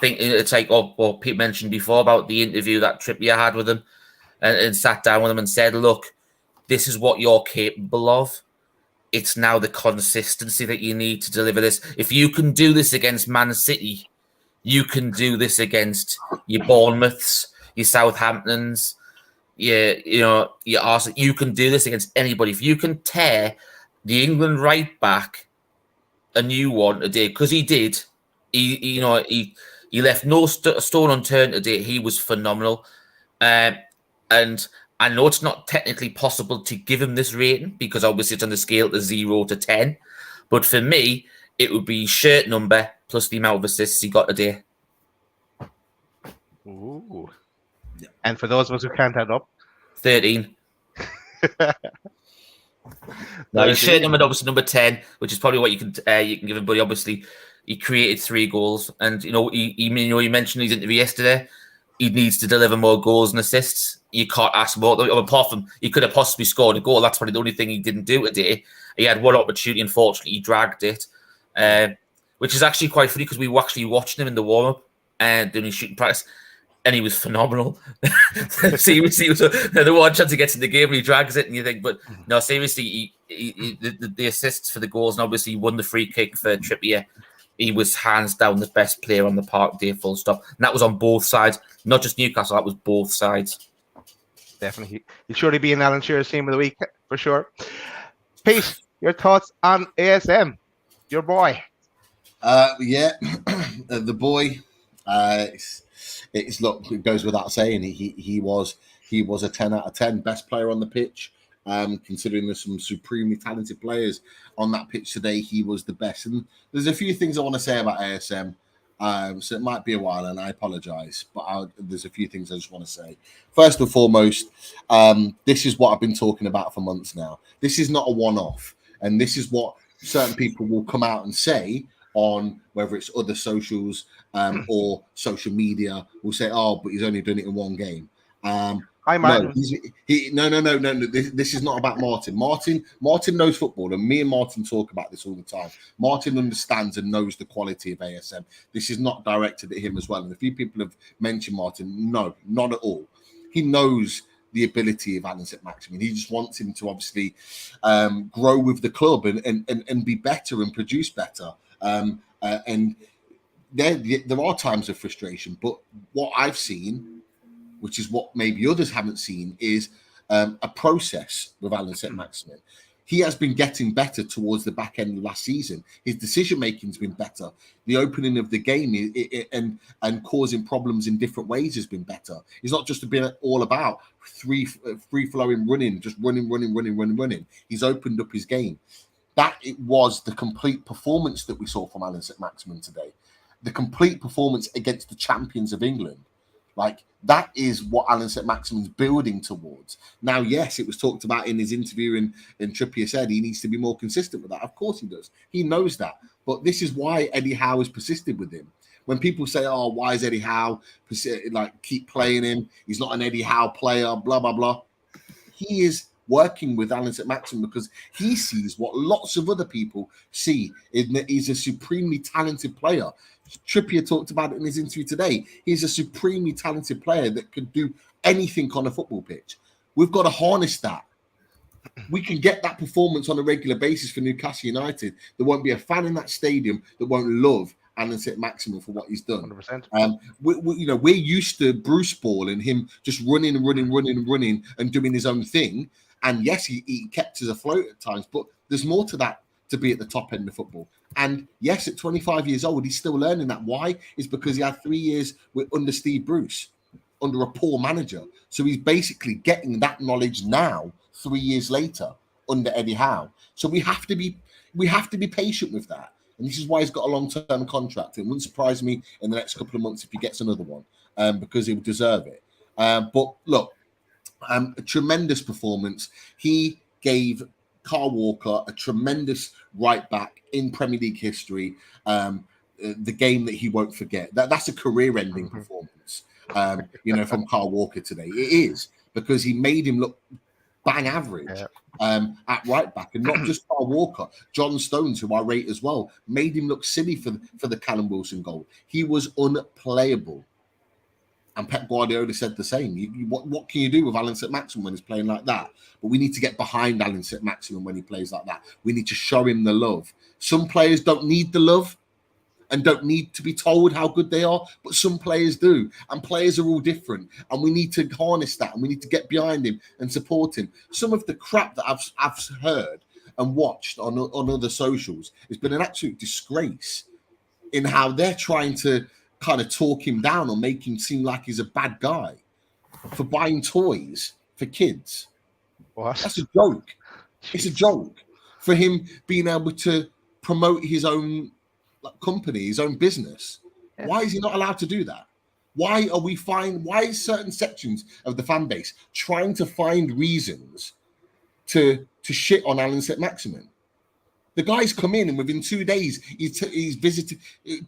think it's like what Pete mentioned before about the interview that Trippier had with him, and sat down with him and said, "Look, this is what you're capable of. It's now the consistency that you need to deliver this. If you can do this against Man City, you can do this against your Bournemouths, your Southamptons." Yeah, you know, you can do this against anybody. If you can tear the England right back a new one today, because he did, he left no stone unturned today. He was phenomenal, and I know it's not technically possible to give him this rating because obviously it's on the scale of 0 to 10. But for me, it would be shirt number plus the amount of assists he got today. Ooh. And for those of us who can't add up, 13. No, his shirt number obviously number 10, which is probably what you can give him. But obviously, he created 3 goals, and you mentioned his interview yesterday. He needs to deliver more goals and assists. You can't ask more. Apart from he could have possibly scored a goal. That's probably the only thing he didn't do today. He had one opportunity. Unfortunately, he dragged it, which is actually quite funny because we were actually watching him in the warm up and doing his shooting practice. and he was phenomenal. Seriously, the one chance he gets in the game, he drags it, and you think, but no, seriously, the assists for the goals, and obviously he won the free kick for Trippier. He was hands down the best player on the park day, full stop. And that was on both sides, not just Newcastle, that was both sides. Definitely. He'll surely be in Alan Shearer's team of the week, for sure. Pete, your thoughts on ASM? Your boy. Yeah, the boy. It's look, it goes without saying. He was a 10 out of 10, best player on the pitch. Considering there's some supremely talented players on that pitch today, he was the best. And there's a few things I want to say about ASM. So it might be a while, and I apologise, but there's a few things I just want to say. First and foremost, this is what I've been talking about for months now. This is not a one-off, and this is what certain people will come out and say on whether it's other socials or social media. Will say, "Oh, but he's only done it in one game." Hi, Martin. No. This is not about Martin. Martin knows football, and me and Martin talk about this all the time. Martin understands and knows the quality of ASM. This is not directed at him as well. And a few people have mentioned Martin. No, not at all. He knows the ability of Haaland and Silva. He just wants him to obviously grow with the club and be better and produce better. And there are times of frustration, but what I've seen, which is what maybe others haven't seen, is a process with Haaland and Silva. He has been getting better towards the back end of last season. His decision-making has been better. The opening of the game and causing problems in different ways has been better. It's not just been all about free-flowing running, just running. He's opened up his game. That it was the complete performance that we saw from Haaland and Silva today. The complete performance against the champions of England. Like, that is what Haaland and Silva's building towards. Now, yes, it was talked about in his interview, and Trippier said he needs to be more consistent with that. Of course he does. He knows that. But this is why Eddie Howe has persisted with him. When people say, "Oh, why is Eddie Howe keep playing him? He's not an Eddie Howe player, blah, blah, blah." He is working with Haaland and Silva because he sees what lots of other people see, in that he's a supremely talented player. Trippier talked about it in his interview today. He's a supremely talented player that could do anything on a football pitch. We've got to harness that. We can get that performance on a regular basis for Newcastle United. There won't be a fan in that stadium that won't love Haaland and Silva for what he's done. 100%. We're used to Bruce Ball and him just running and doing his own thing. And yes, he kept us afloat at times, but there's more to that to be at the top end of football. And yes, at 25 years old, he's still learning that. Why? It's because he had 3 years under Steve Bruce, under a poor manager. So he's basically getting that knowledge now, 3 years later, under Eddie Howe. So we have to be patient with that. And this is why he's got a long-term contract. It wouldn't surprise me in the next couple of months if he gets another one, because he would deserve it. But look, a tremendous performance. He gave Kyle Walker a tremendous right back in Premier League history. The game that he won't forget. That's a career-ending performance. From Kyle Walker today. It is, because he made him look bang average at right back, and not just Kyle Walker. John Stones, who I rate as well, made him look silly for the Callum Wilson goal. He was unplayable. And Pep Guardiola said the same. What can you do with Haaland and Silva when he's playing like that? But we need to get behind Haaland and Silva when he plays like that. We need to show him the love. Some players don't need the love and don't need to be told how good they are, but some players do. And players are all different. And we need to harness that, and we need to get behind him and support him. Some of the crap that I've heard and watched on other socials has been an absolute disgrace in how they're trying to kind of talk him down or make him seem like he's a bad guy for buying toys for kids. What? That's a joke. It's a joke for him being able to promote his own company, his own business. Yeah. Why is he not allowed to do that? Why is certain sections of the fan base trying to find reasons to shit on Haaland and Silva? The guy's come in, and within 2 days, he's visited.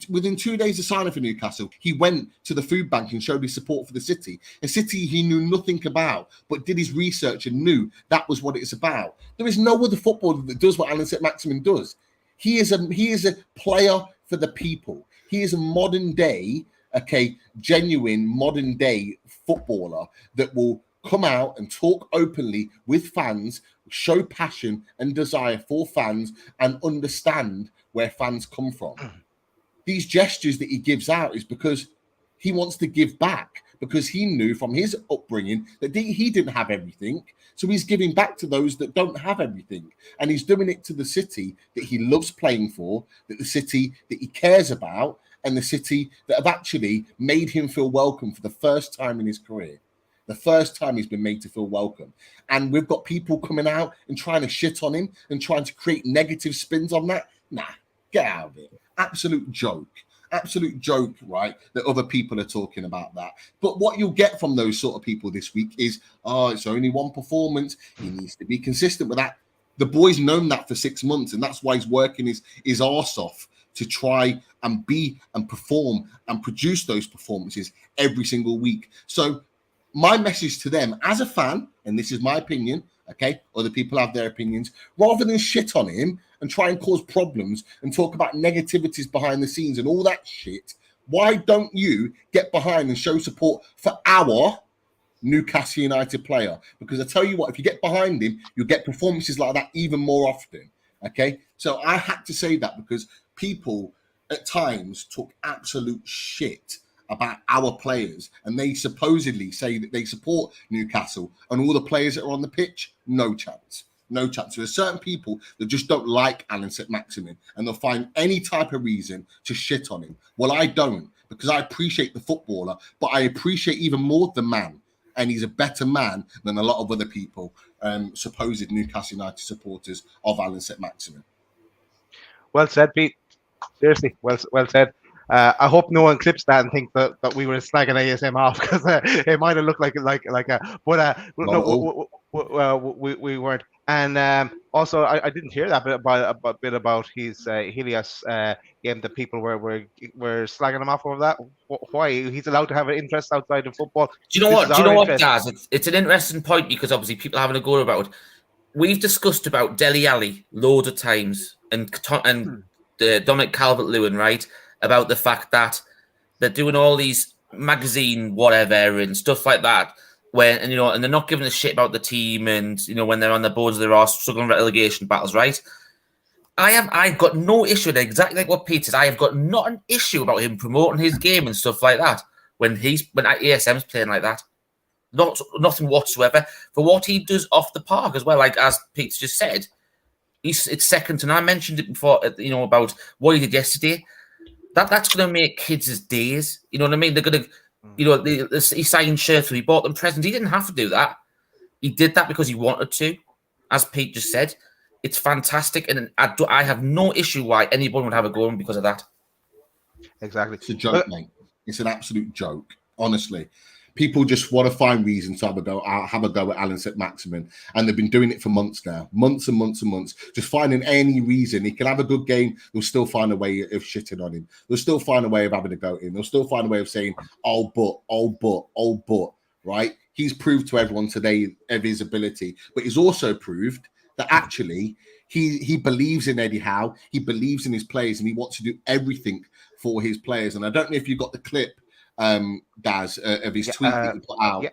Within 2 days of signing for Newcastle, he went to the food bank and showed his support for the city. A city he knew nothing about, but did his research and knew that was what it's about. There is no other footballer that does what Haaland and Silva does. He is a player for the people. He is a modern day okay, genuine modern day footballer that will come out and talk openly with fans, show passion and desire for fans, and understand where fans come from. These gestures that he gives out is because he wants to give back, because he knew from his upbringing that he didn't have everything. So he's giving back to those that don't have everything. And he's doing it to the city that he loves playing for, that the city that he cares about, and the city that have actually made him feel welcome for the first time in his career. The first time he's been made to feel welcome. And we've got people coming out and trying to shit on him and trying to create negative spins on that. Nah, get out of it. Absolute joke, right? That other people are talking about that. But what you'll get from those sort of people this week is, it's only one performance. He needs to be consistent with that. The boy's known that for 6 months, and that's why he's working his arse off to try and be and perform and produce those performances every single week. So my message to them as a fan, and this is my opinion, okay, other people have their opinions, rather than shit on him and try and cause problems and talk about negativities behind the scenes and all that shit, why don't you get behind and show support for our Newcastle United player? Because I tell you what, if you get behind him, you'll get performances like that even more often, okay? So I had to say that because people at times talk absolute shit about our players, and they supposedly say that they support Newcastle, and all the players that are on the pitch, no chance. There's certain people that just don't like Haaland and Silva, and they'll find any type of reason to shit on him. Well, I don't, because I appreciate the footballer, but I appreciate even more the man, and he's a better man than a lot of other people, supposed Newcastle United supporters of Haaland and Silva. Well said, Pete. Seriously, well said. I hope no one clips that and think that we were slagging ASM off, because it might have looked like a. But we weren't. And also, I didn't hear that bit about his Helios game that people were slagging him off over that. Why? He's allowed to have an interest outside of football. Do you know what, Gaz? It's an interesting point, because obviously people are having a go about it. We've discussed about Dele Alli loads of times, and Dominic Calvert-Lewin, right? About the fact that they're doing all these magazine whatever and stuff like that, and they're not giving a shit about the team, and when they're on the boards, they're all struggling relegation battles, right? I've got no issue with it, exactly like what Pete says. I have got not an issue about him promoting his game and stuff like that when ASM's playing like that. Nothing whatsoever for what he does off the park as well. Like as Pete's just said, it's second to none. I mentioned it before, about what he did yesterday. That's going to make kids' days. You know what I mean? They're going to, he signed shirts, he bought them presents. He didn't have to do that. He did that because he wanted to. As Pete just said, it's fantastic, and I have no issue why anyone would have a go on because of that. Exactly. It's a joke, mate. It's an absolute joke, honestly. People just want to find reasons to have a go at Haaland Silva, and they've been doing it for months now, months and months and months, just finding any reason. He can have a good game, they'll still find a way of shitting on him. They'll still find a way of having a go at him. They'll still find a way of saying, but, right? He's proved to everyone today of his ability, but he's also proved that actually he believes in Eddie Howe, he believes in his players, and he wants to do everything for his players. And I don't know if you got the clip, Daz, of his tweet that he put out,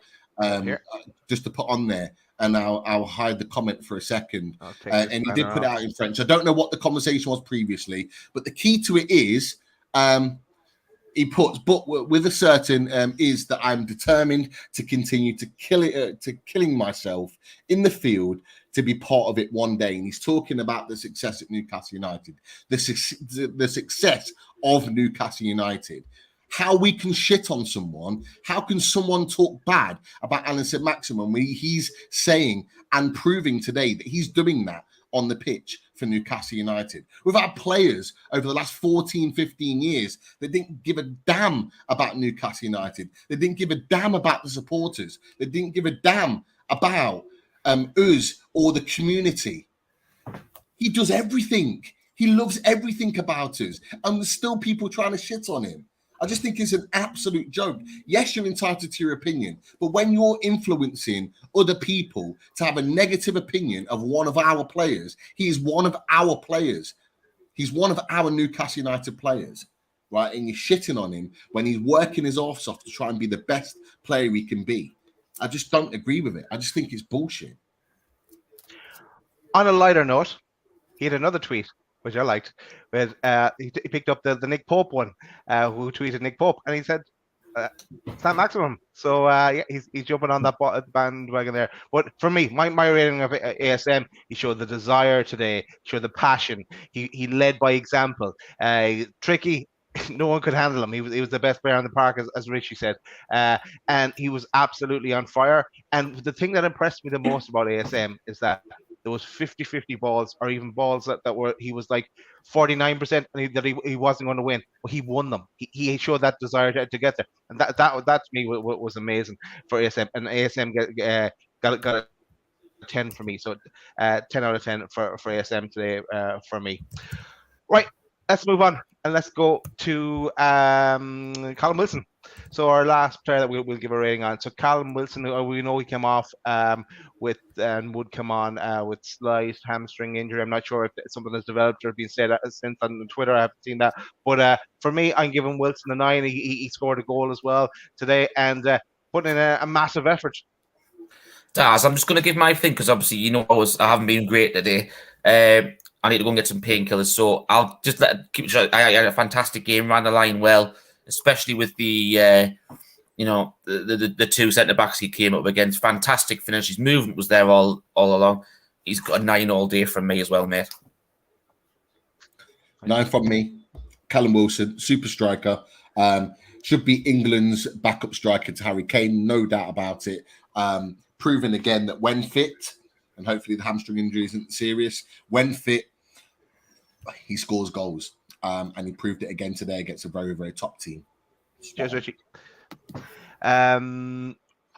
just to put on there, and I'll hide the comment for a second. And he did put it out in French. I don't know what the conversation was previously, but the key to it is he puts, but with a certain is that I'm determined to continue to killing myself in the field to be part of it one day. And he's talking about the success at Newcastle United, the success of Newcastle United. How we can shit on someone, how can someone talk bad about Haaland Silva when he's saying and proving today that he's doing that on the pitch for Newcastle United? We've had players over the last 14, 15 years that didn't give a damn about Newcastle United. They didn't give a damn about the supporters. They didn't give a damn about us or the community. He does everything. He loves everything about us. And there's still people trying to shit on him. I just think it's an absolute joke. Yes, you're entitled to your opinion, but when you're influencing other people to have a negative opinion of one of our players, he is one of our players. He's one of our Newcastle United players. right? And you're shitting on him when he's working his arse off to try and be the best player he can be. I just don't agree with it. I just think it's bullshit. On a lighter note, he had another tweet, which I liked, where he picked up the Nick Pope one, who tweeted Nick Pope, and he said, it's not maximum. So yeah, he's jumping on that bandwagon there. But for me, my rating of ASM, he showed the desire today, showed the passion. He led by example. Tricky, no one could handle him. He was the best player on the park, as Richie said, and he was absolutely on fire. And the thing that impressed me the most about ASM is that there was 50-50 balls, or even balls that were, he was like 49% that he wasn't going to win, but he won them. He showed that desire to get there, and that to me was amazing for ASM. And ASM got a 10 for me, so 10 out of 10 for ASM today for me. Right, let's move on and let's go to Callum Wilson. So our last player that we'll give a rating on. So Callum Wilson, we know he came off with and would come on with slight hamstring injury. I'm not sure if something has developed or been said since on Twitter. I haven't seen that. But for me, I'm giving Wilson a 9. He scored a goal as well today and put in a massive effort. Daz, I'm just going to give my thing because obviously, you know, I haven't been great today. I need to go and get some painkillers, so I'll just keep it short. I had a fantastic game, ran the line well, especially with the the two centre backs he came up against. Fantastic finish. His movement was there all along. He's got a 9 all day from me as well, mate. 9 from me. Callum Wilson, super striker. Should be England's backup striker to Harry Kane, no doubt about it. Proven again that when fit, and hopefully the hamstring injury isn't serious, when fit, he scores goals. And he proved it again today against a very, very top team. Cheers, Richie.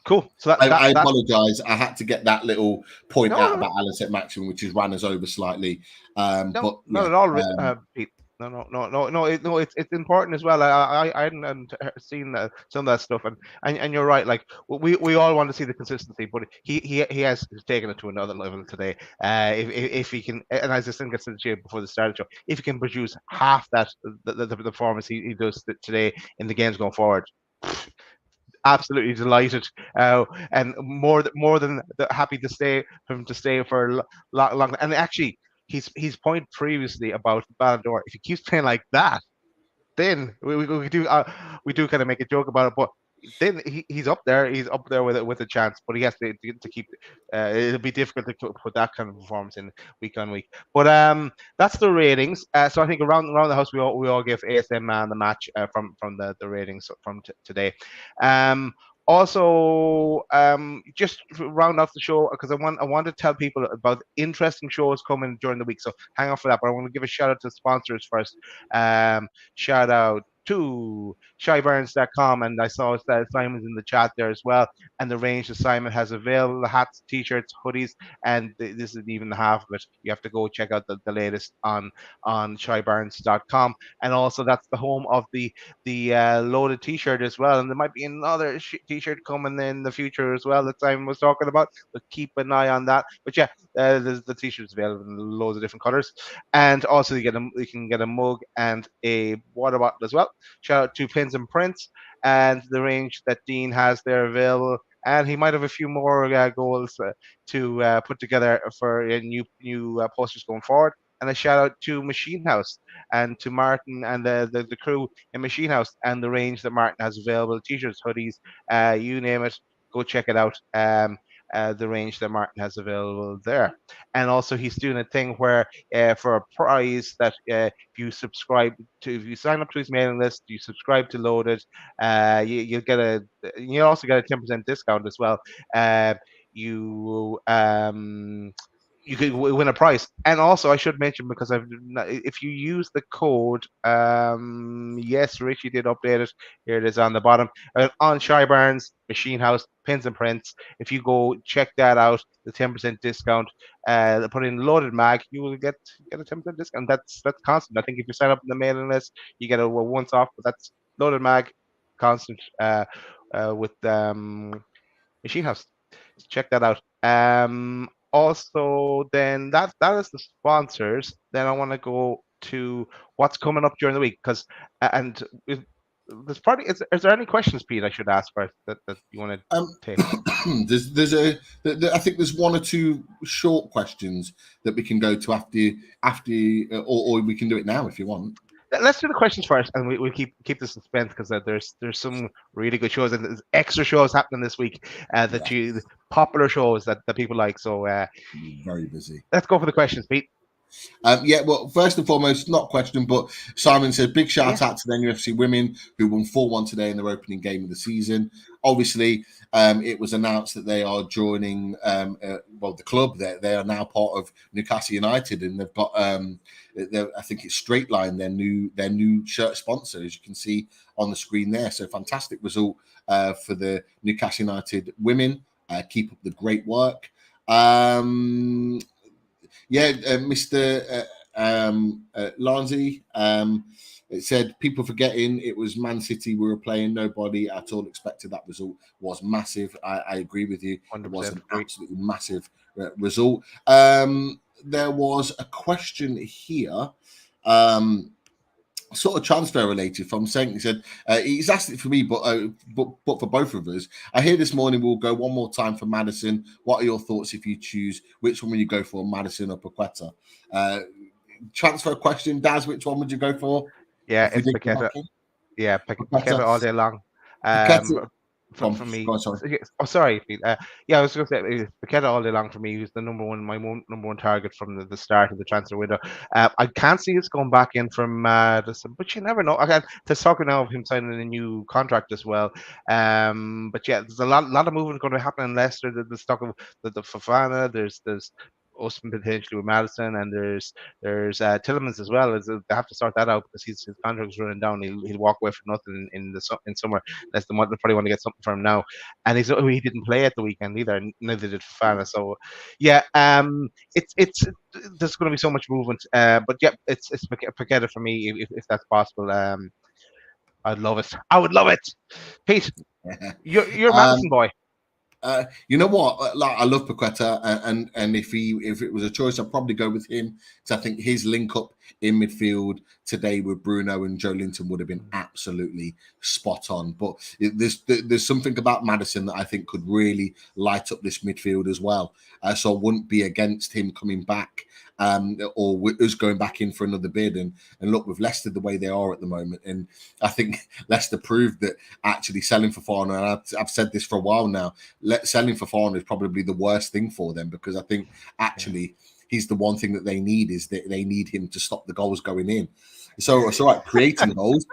Cool. So I apologise. I had to get that little point out about Alice at Maximum, which has ran us over slightly. But not at all, Pete. No. It's important as well. I hadn't seen some of that stuff, and you're right. Like we all want to see the consistency, but he has taken it to another level today. If he can, and as I said to the gym before the start of the show, if he can produce half that the performance he does today in the games going forward, absolutely delighted, and more than happy to stay for long. And actually, his point previously about Ballon d'Or, if he keeps playing like that, then we do kind of make a joke about it, but then he's up there. He's up there with a chance, but he has to keep. It'll be difficult to put that kind of performance in week on week. But that's the ratings. So I think around the house we all give ASM man the match from the ratings from today. Also, just to round off the show, because I want to tell people about interesting shows coming during the week. So hang on for that. But I want to give a shout out to sponsors first. Shout out to shyburns.com, and I saw that Simon's in the chat there as well, and the range that Simon has available, the hats, t-shirts, hoodies, and this is even the half of it. You have to go check out the latest on shyburns.com, and also that's the home of the loaded t-shirt as well, and there might be another t-shirt coming in the future as well that Simon was talking about, but keep an eye on that. But yeah, there's the t-shirts available in loads of different colors, and also you can get a mug and a water bottle as well. Shout out to Pins and Prints and the range that Dean has there available, and he might have a few more goals to put together for new posters going forward. And a shout out to Machine House and to Martin and the crew in Machine House and the range that Martin has available, t-shirts, hoodies, you name it, go check it out. The range that Martin has available there. And also he's doing a thing where for a prize that if you sign up to his mailing list, you subscribe to Loaded, you'll also get a 10% discount as well. You could win a prize. And also I should mention, because if you use the code, yes, Richie did update it. Here it is on the bottom. On Shyburns, Machine House, Pins and Prints. If you go check that out, the 10% discount, put in Loaded Mag, you will get a 10% discount. That's constant. I think if you sign up in the mailing list, you get a once off, but that's Loaded Mag, constant with Machine House. Check that out. Also, then that is the sponsors. Then I want to go to what's coming up during the week. Because and there's probably is there any questions, Pete, I should ask first that you want to take? I think there's one or two short questions that we can go to after or we can do it now if you want. Let's do the questions first, and we'll keep the suspense because there's some really good shows and there's extra shows happening this week popular shows that people like. So very busy. Let's go for the questions, Pete. Well, first and foremost, not question, but Simon said, big shout out to the NUFC women who won 4-1 today in their opening game of the season. Obviously, it was announced that they are joining the club. They are now part of Newcastle United, and they've got I think it's Straight Line, their new shirt sponsor, as you can see on the screen there. So fantastic result for the Newcastle United women. Keep up the great work. Mr. Lanzi, it said, people forgetting it was Man City we were playing. Nobody at all expected that result. Was massive. I agree with you. 100%. It was an absolutely massive result. There was a question here, sort of transfer related from Senk. He said, he's asked it for me, but for both of us. I hear this morning we'll go one more time for Maddison. What are your thoughts if you choose? Which one will you go for, Maddison or Paqueta? Transfer question, Daz, which one would you go for? Yeah, it's Paqueta. Yeah, Paqueta all day long. From me. Sorry, Pete. I was going to say Paqueta all day long for me. Who's the number one target from the start of the transfer window. I can't see us going back in from but you never know. Again, there's talking now of him signing a new contract as well. But yeah, there's a lot of movement going to happen in Leicester. The stock of the Fofana. There's us potentially with Madison, and there's Tielemans as well. They have to sort that out because his contract's running down. He'll walk away for nothing in summer. That's the one they probably want to get something from now. And he didn't play at the weekend either. Neither did Fofana. So yeah, it's there's going to be so much movement. But yeah, it's Paqueta for me if that's possible. I'd love it. I would love it. Pete, you're a Madison boy. You know what? Like, I love Paqueta, and if it was a choice, I'd probably go with him because I think his link up in midfield today with Bruno and Joe Linton would have been absolutely spot on. But there's something about Maddison that I think could really light up this midfield as well. So I wouldn't be against him coming back. Or us going back in for another bid. And look, with Leicester the way they are at the moment, and I think Leicester proved that actually selling Fofana, and I've said this for a while now, selling Fofana is probably the worst thing for them, because I think actually he's the one thing that they need, is that they need him to stop the goals going in. So it's all right creating goals.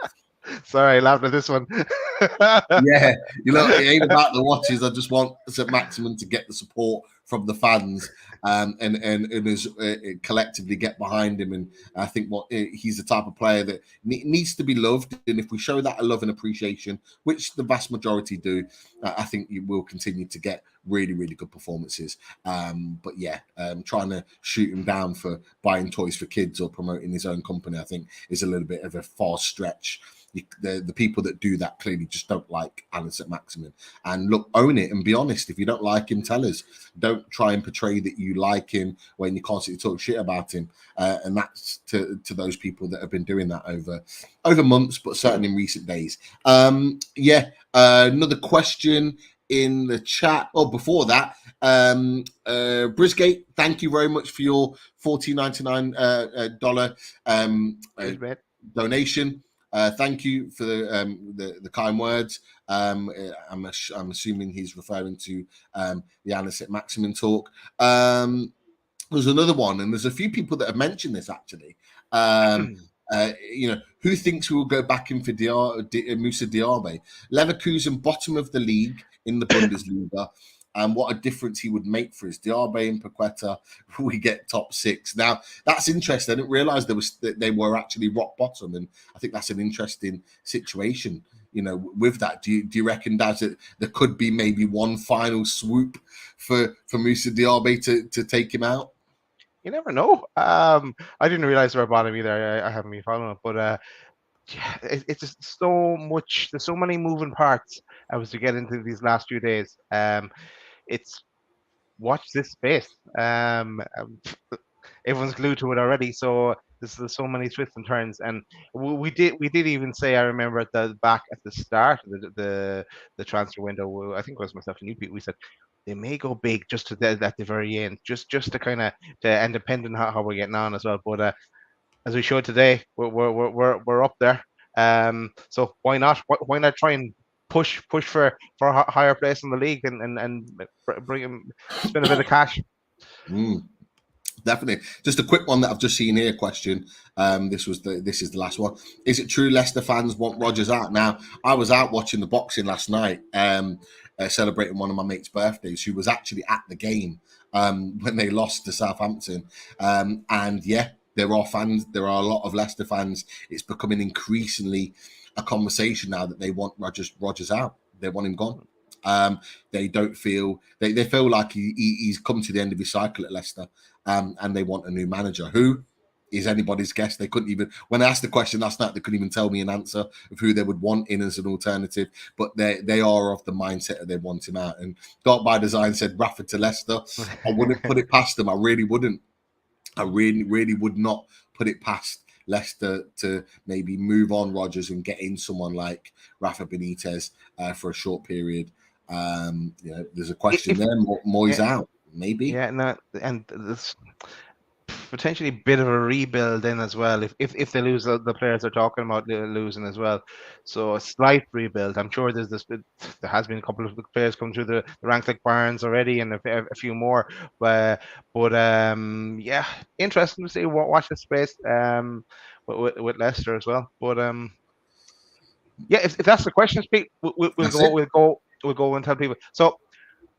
Sorry, I laughed at this one. Yeah, it ain't about the watches. I just want St. Maximin to get the support from the fans, and collectively get behind him. And I think he's the type of player that needs to be loved. And if we show that a love and appreciation, which the vast majority do, I think you will continue to get really, really good performances. But yeah, trying to shoot him down for buying toys for kids or promoting his own company, I think is a little bit of a far stretch. The people that do that clearly just don't like Haaland St. Maximin. And look, own it and be honest. If you don't like him, tell us. Don't try and portray that you like him when you constantly talk shit about him. And that's to those people that have been doing that over months, but certainly in recent days. Another question in the chat. Oh, before that, Brisgate, thank you very much for your $14.99 donation. Thank you for the kind words. I'm assuming he's referring to the Haaland St. Maximin talk. There's another one, and there's a few people that have mentioned this actually. Who thinks we will go back in for Moussa Diaby? Leverkusen, bottom of the league in the Bundesliga. And what a difference he would make for us. Diaby and Paqueta, we get top 6. Now, that's interesting. I didn't realise they were actually rock bottom, and I think that's an interesting situation. With that, do you reckon that there could be maybe one final swoop for Moussa Diaby to take him out? You never know. I didn't realise they were bottom either. I haven't been following it, but it's just so much. There's so many moving parts. I was to get into these last few days. It's watch this space. Everyone's glued to it already. So there's so many twists and turns, and we did even say, I remember at the start of the transfer window, I think it was myself and you, Pete, we said they may go big just at the very end, just to kind of, and depending how we're getting on as well. But as we showed today, we're up there. So why not? Why not try and push for a higher place in the league and bring him, spend a bit of cash. Definitely. Just a quick one that I've just seen here. Question. This is the last one. Is it true Leicester fans want Rodgers out? Now, I was out watching the boxing last night, celebrating one of my mates' birthdays, who was actually at the game when they lost to Southampton. And yeah, there are fans. There are a lot of Leicester fans. It's becoming increasingly a conversation now that they want Rodgers out. They want him gone. They don't feel they feel like he's come to the end of his cycle at Leicester, and they want a new manager. Who is anybody's guess? They couldn't even, when I asked the question last night, they couldn't even tell me an answer of who they would want in as an alternative. But they are of the mindset that they want him out. And Dark by Design said Rafa to Leicester. I wouldn't put it past them. I really wouldn't. I really would not put it past Leicester to maybe move on Rodgers and get in someone like Rafa Benitez for a short period. There's a question there. Moyes out, maybe. Yeah, no, and this potentially bit of a rebuild in as well. If they lose the players they're talking about losing as well, so a slight rebuild. I'm sure there has been a couple of players come through the ranks like Barnes already, and a few more. But yeah, interesting to see watch the space with Leicester as well. But yeah, if that's the question, Pete, we'll go and tell people. So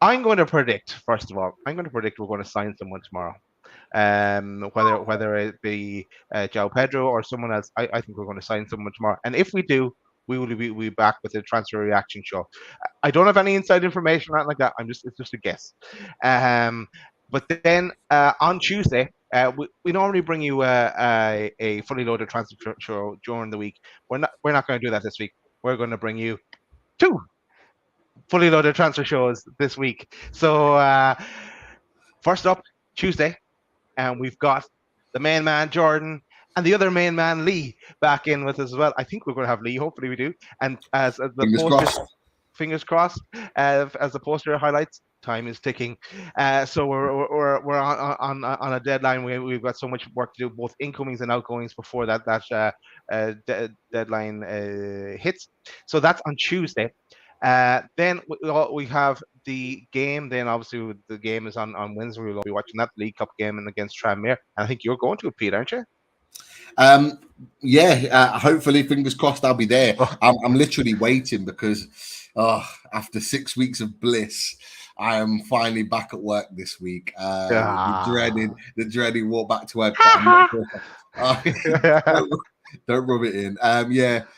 I'm going to predict, first of all, we're going to sign someone tomorrow. Whether it be João Pedro or someone else, I think we're going to sign someone tomorrow. And if we do, we will be back with a transfer reaction show. I don't have any inside information or anything like that. It's just a guess. But then on Tuesday, we normally bring you a fully loaded transfer show during the week. We're not going to do that this week. We're going to bring you 2 fully loaded transfer shows this week. So first up, Tuesday, and we've got the main man Jordan and the other main man Lee back in with us as well. I think we're going to have Lee. Hopefully we do. And as the fingers crossed, as the poster highlights, time is ticking. So we're on a deadline. We've got so much work to do, both incomings and outgoings, before that deadline hits. So that's on Tuesday. Then we have the game. Then obviously the game is on Wednesday. We'll be watching that League Cup game against Tranmere. And I think you're going to it, Pete, aren't you? Hopefully, fingers crossed, I'll be there. I'm literally waiting because after 6 weeks of bliss, I am finally back at work this week. The dreaded walk back to work. Don't rub it in.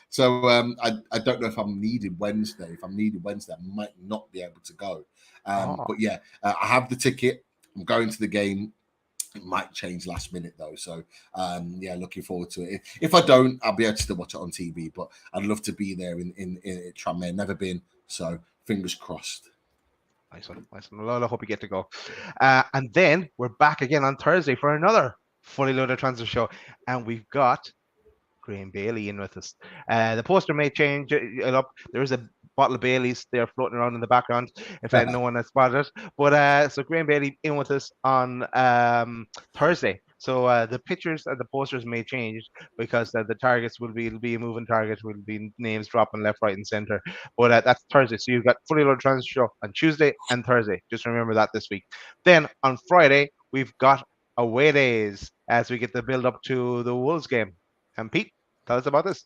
So I don't know if I'm needed Wednesday. If I'm needed Wednesday, I might not be able to go. But yeah, I have the ticket. I'm going to the game. It might change last minute though. So looking forward to it. If I don't, I'll be able to still watch it on TV. But I'd love to be there in Tranmere. Never been. So fingers crossed. Nice one. I hope you get to go. And then we're back again on Thursday for another fully loaded transfer show, and we've got Graham Bailey in with us. The poster may change it up. There is a bottle of Bailey's there floating around in the background, if no one has spotted it. But so Graham Bailey in with us on Thursday. So the pictures and the posters may change because the targets will be a moving target. Will be names dropping left, right, and center. But that's Thursday. So you've got fully loaded transfer show on Tuesday and Thursday. Just remember that this week. Then on Friday we've got away days as we get the build up to the Wolves game. And Pete, tell us about this.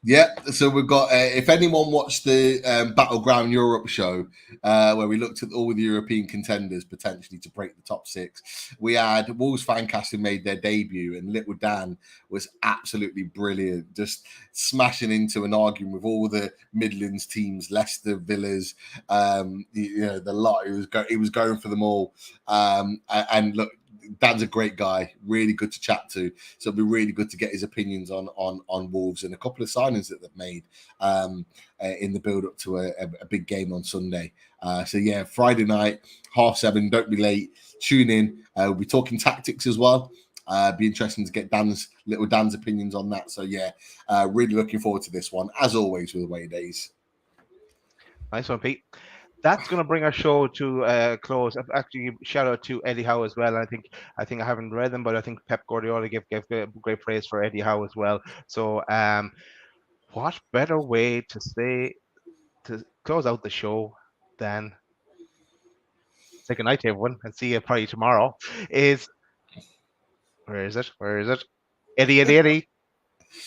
Yeah, so we've got, if anyone watched the Battleground Europe show, where we looked at all the European contenders potentially to break the top 6, we had Wolves Fancast who made their debut, and Little Dan was absolutely brilliant, just smashing into and arguing with all the Midlands teams, Leicester, Villas, the lot. He was going for them all. And look, Dan's a great guy, really good to chat to. So it'll be really good to get his opinions on Wolves and a couple of signings that they've made in the build up to a big game on Sunday. So yeah, Friday night, 7:30. Don't be late. Tune in. We'll be talking tactics as well. Be interesting to get Dan's opinions on that. So yeah, really looking forward to this one, as always with away days. Nice one, Pete. That's going to bring our show to a close. Actually, shout out to Eddie Howe as well. I think I haven't read them, but I think Pep Guardiola gave great praise for Eddie Howe as well. So, what better way to close out the show than say good night to everyone and see you probably tomorrow? Where is it? Eddie.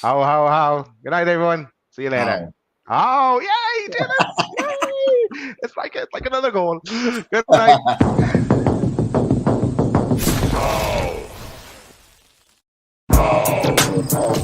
How? Good night, everyone. See you later. Oh, yeah, he did it. Yay! It's like another goal. Good night. Oh.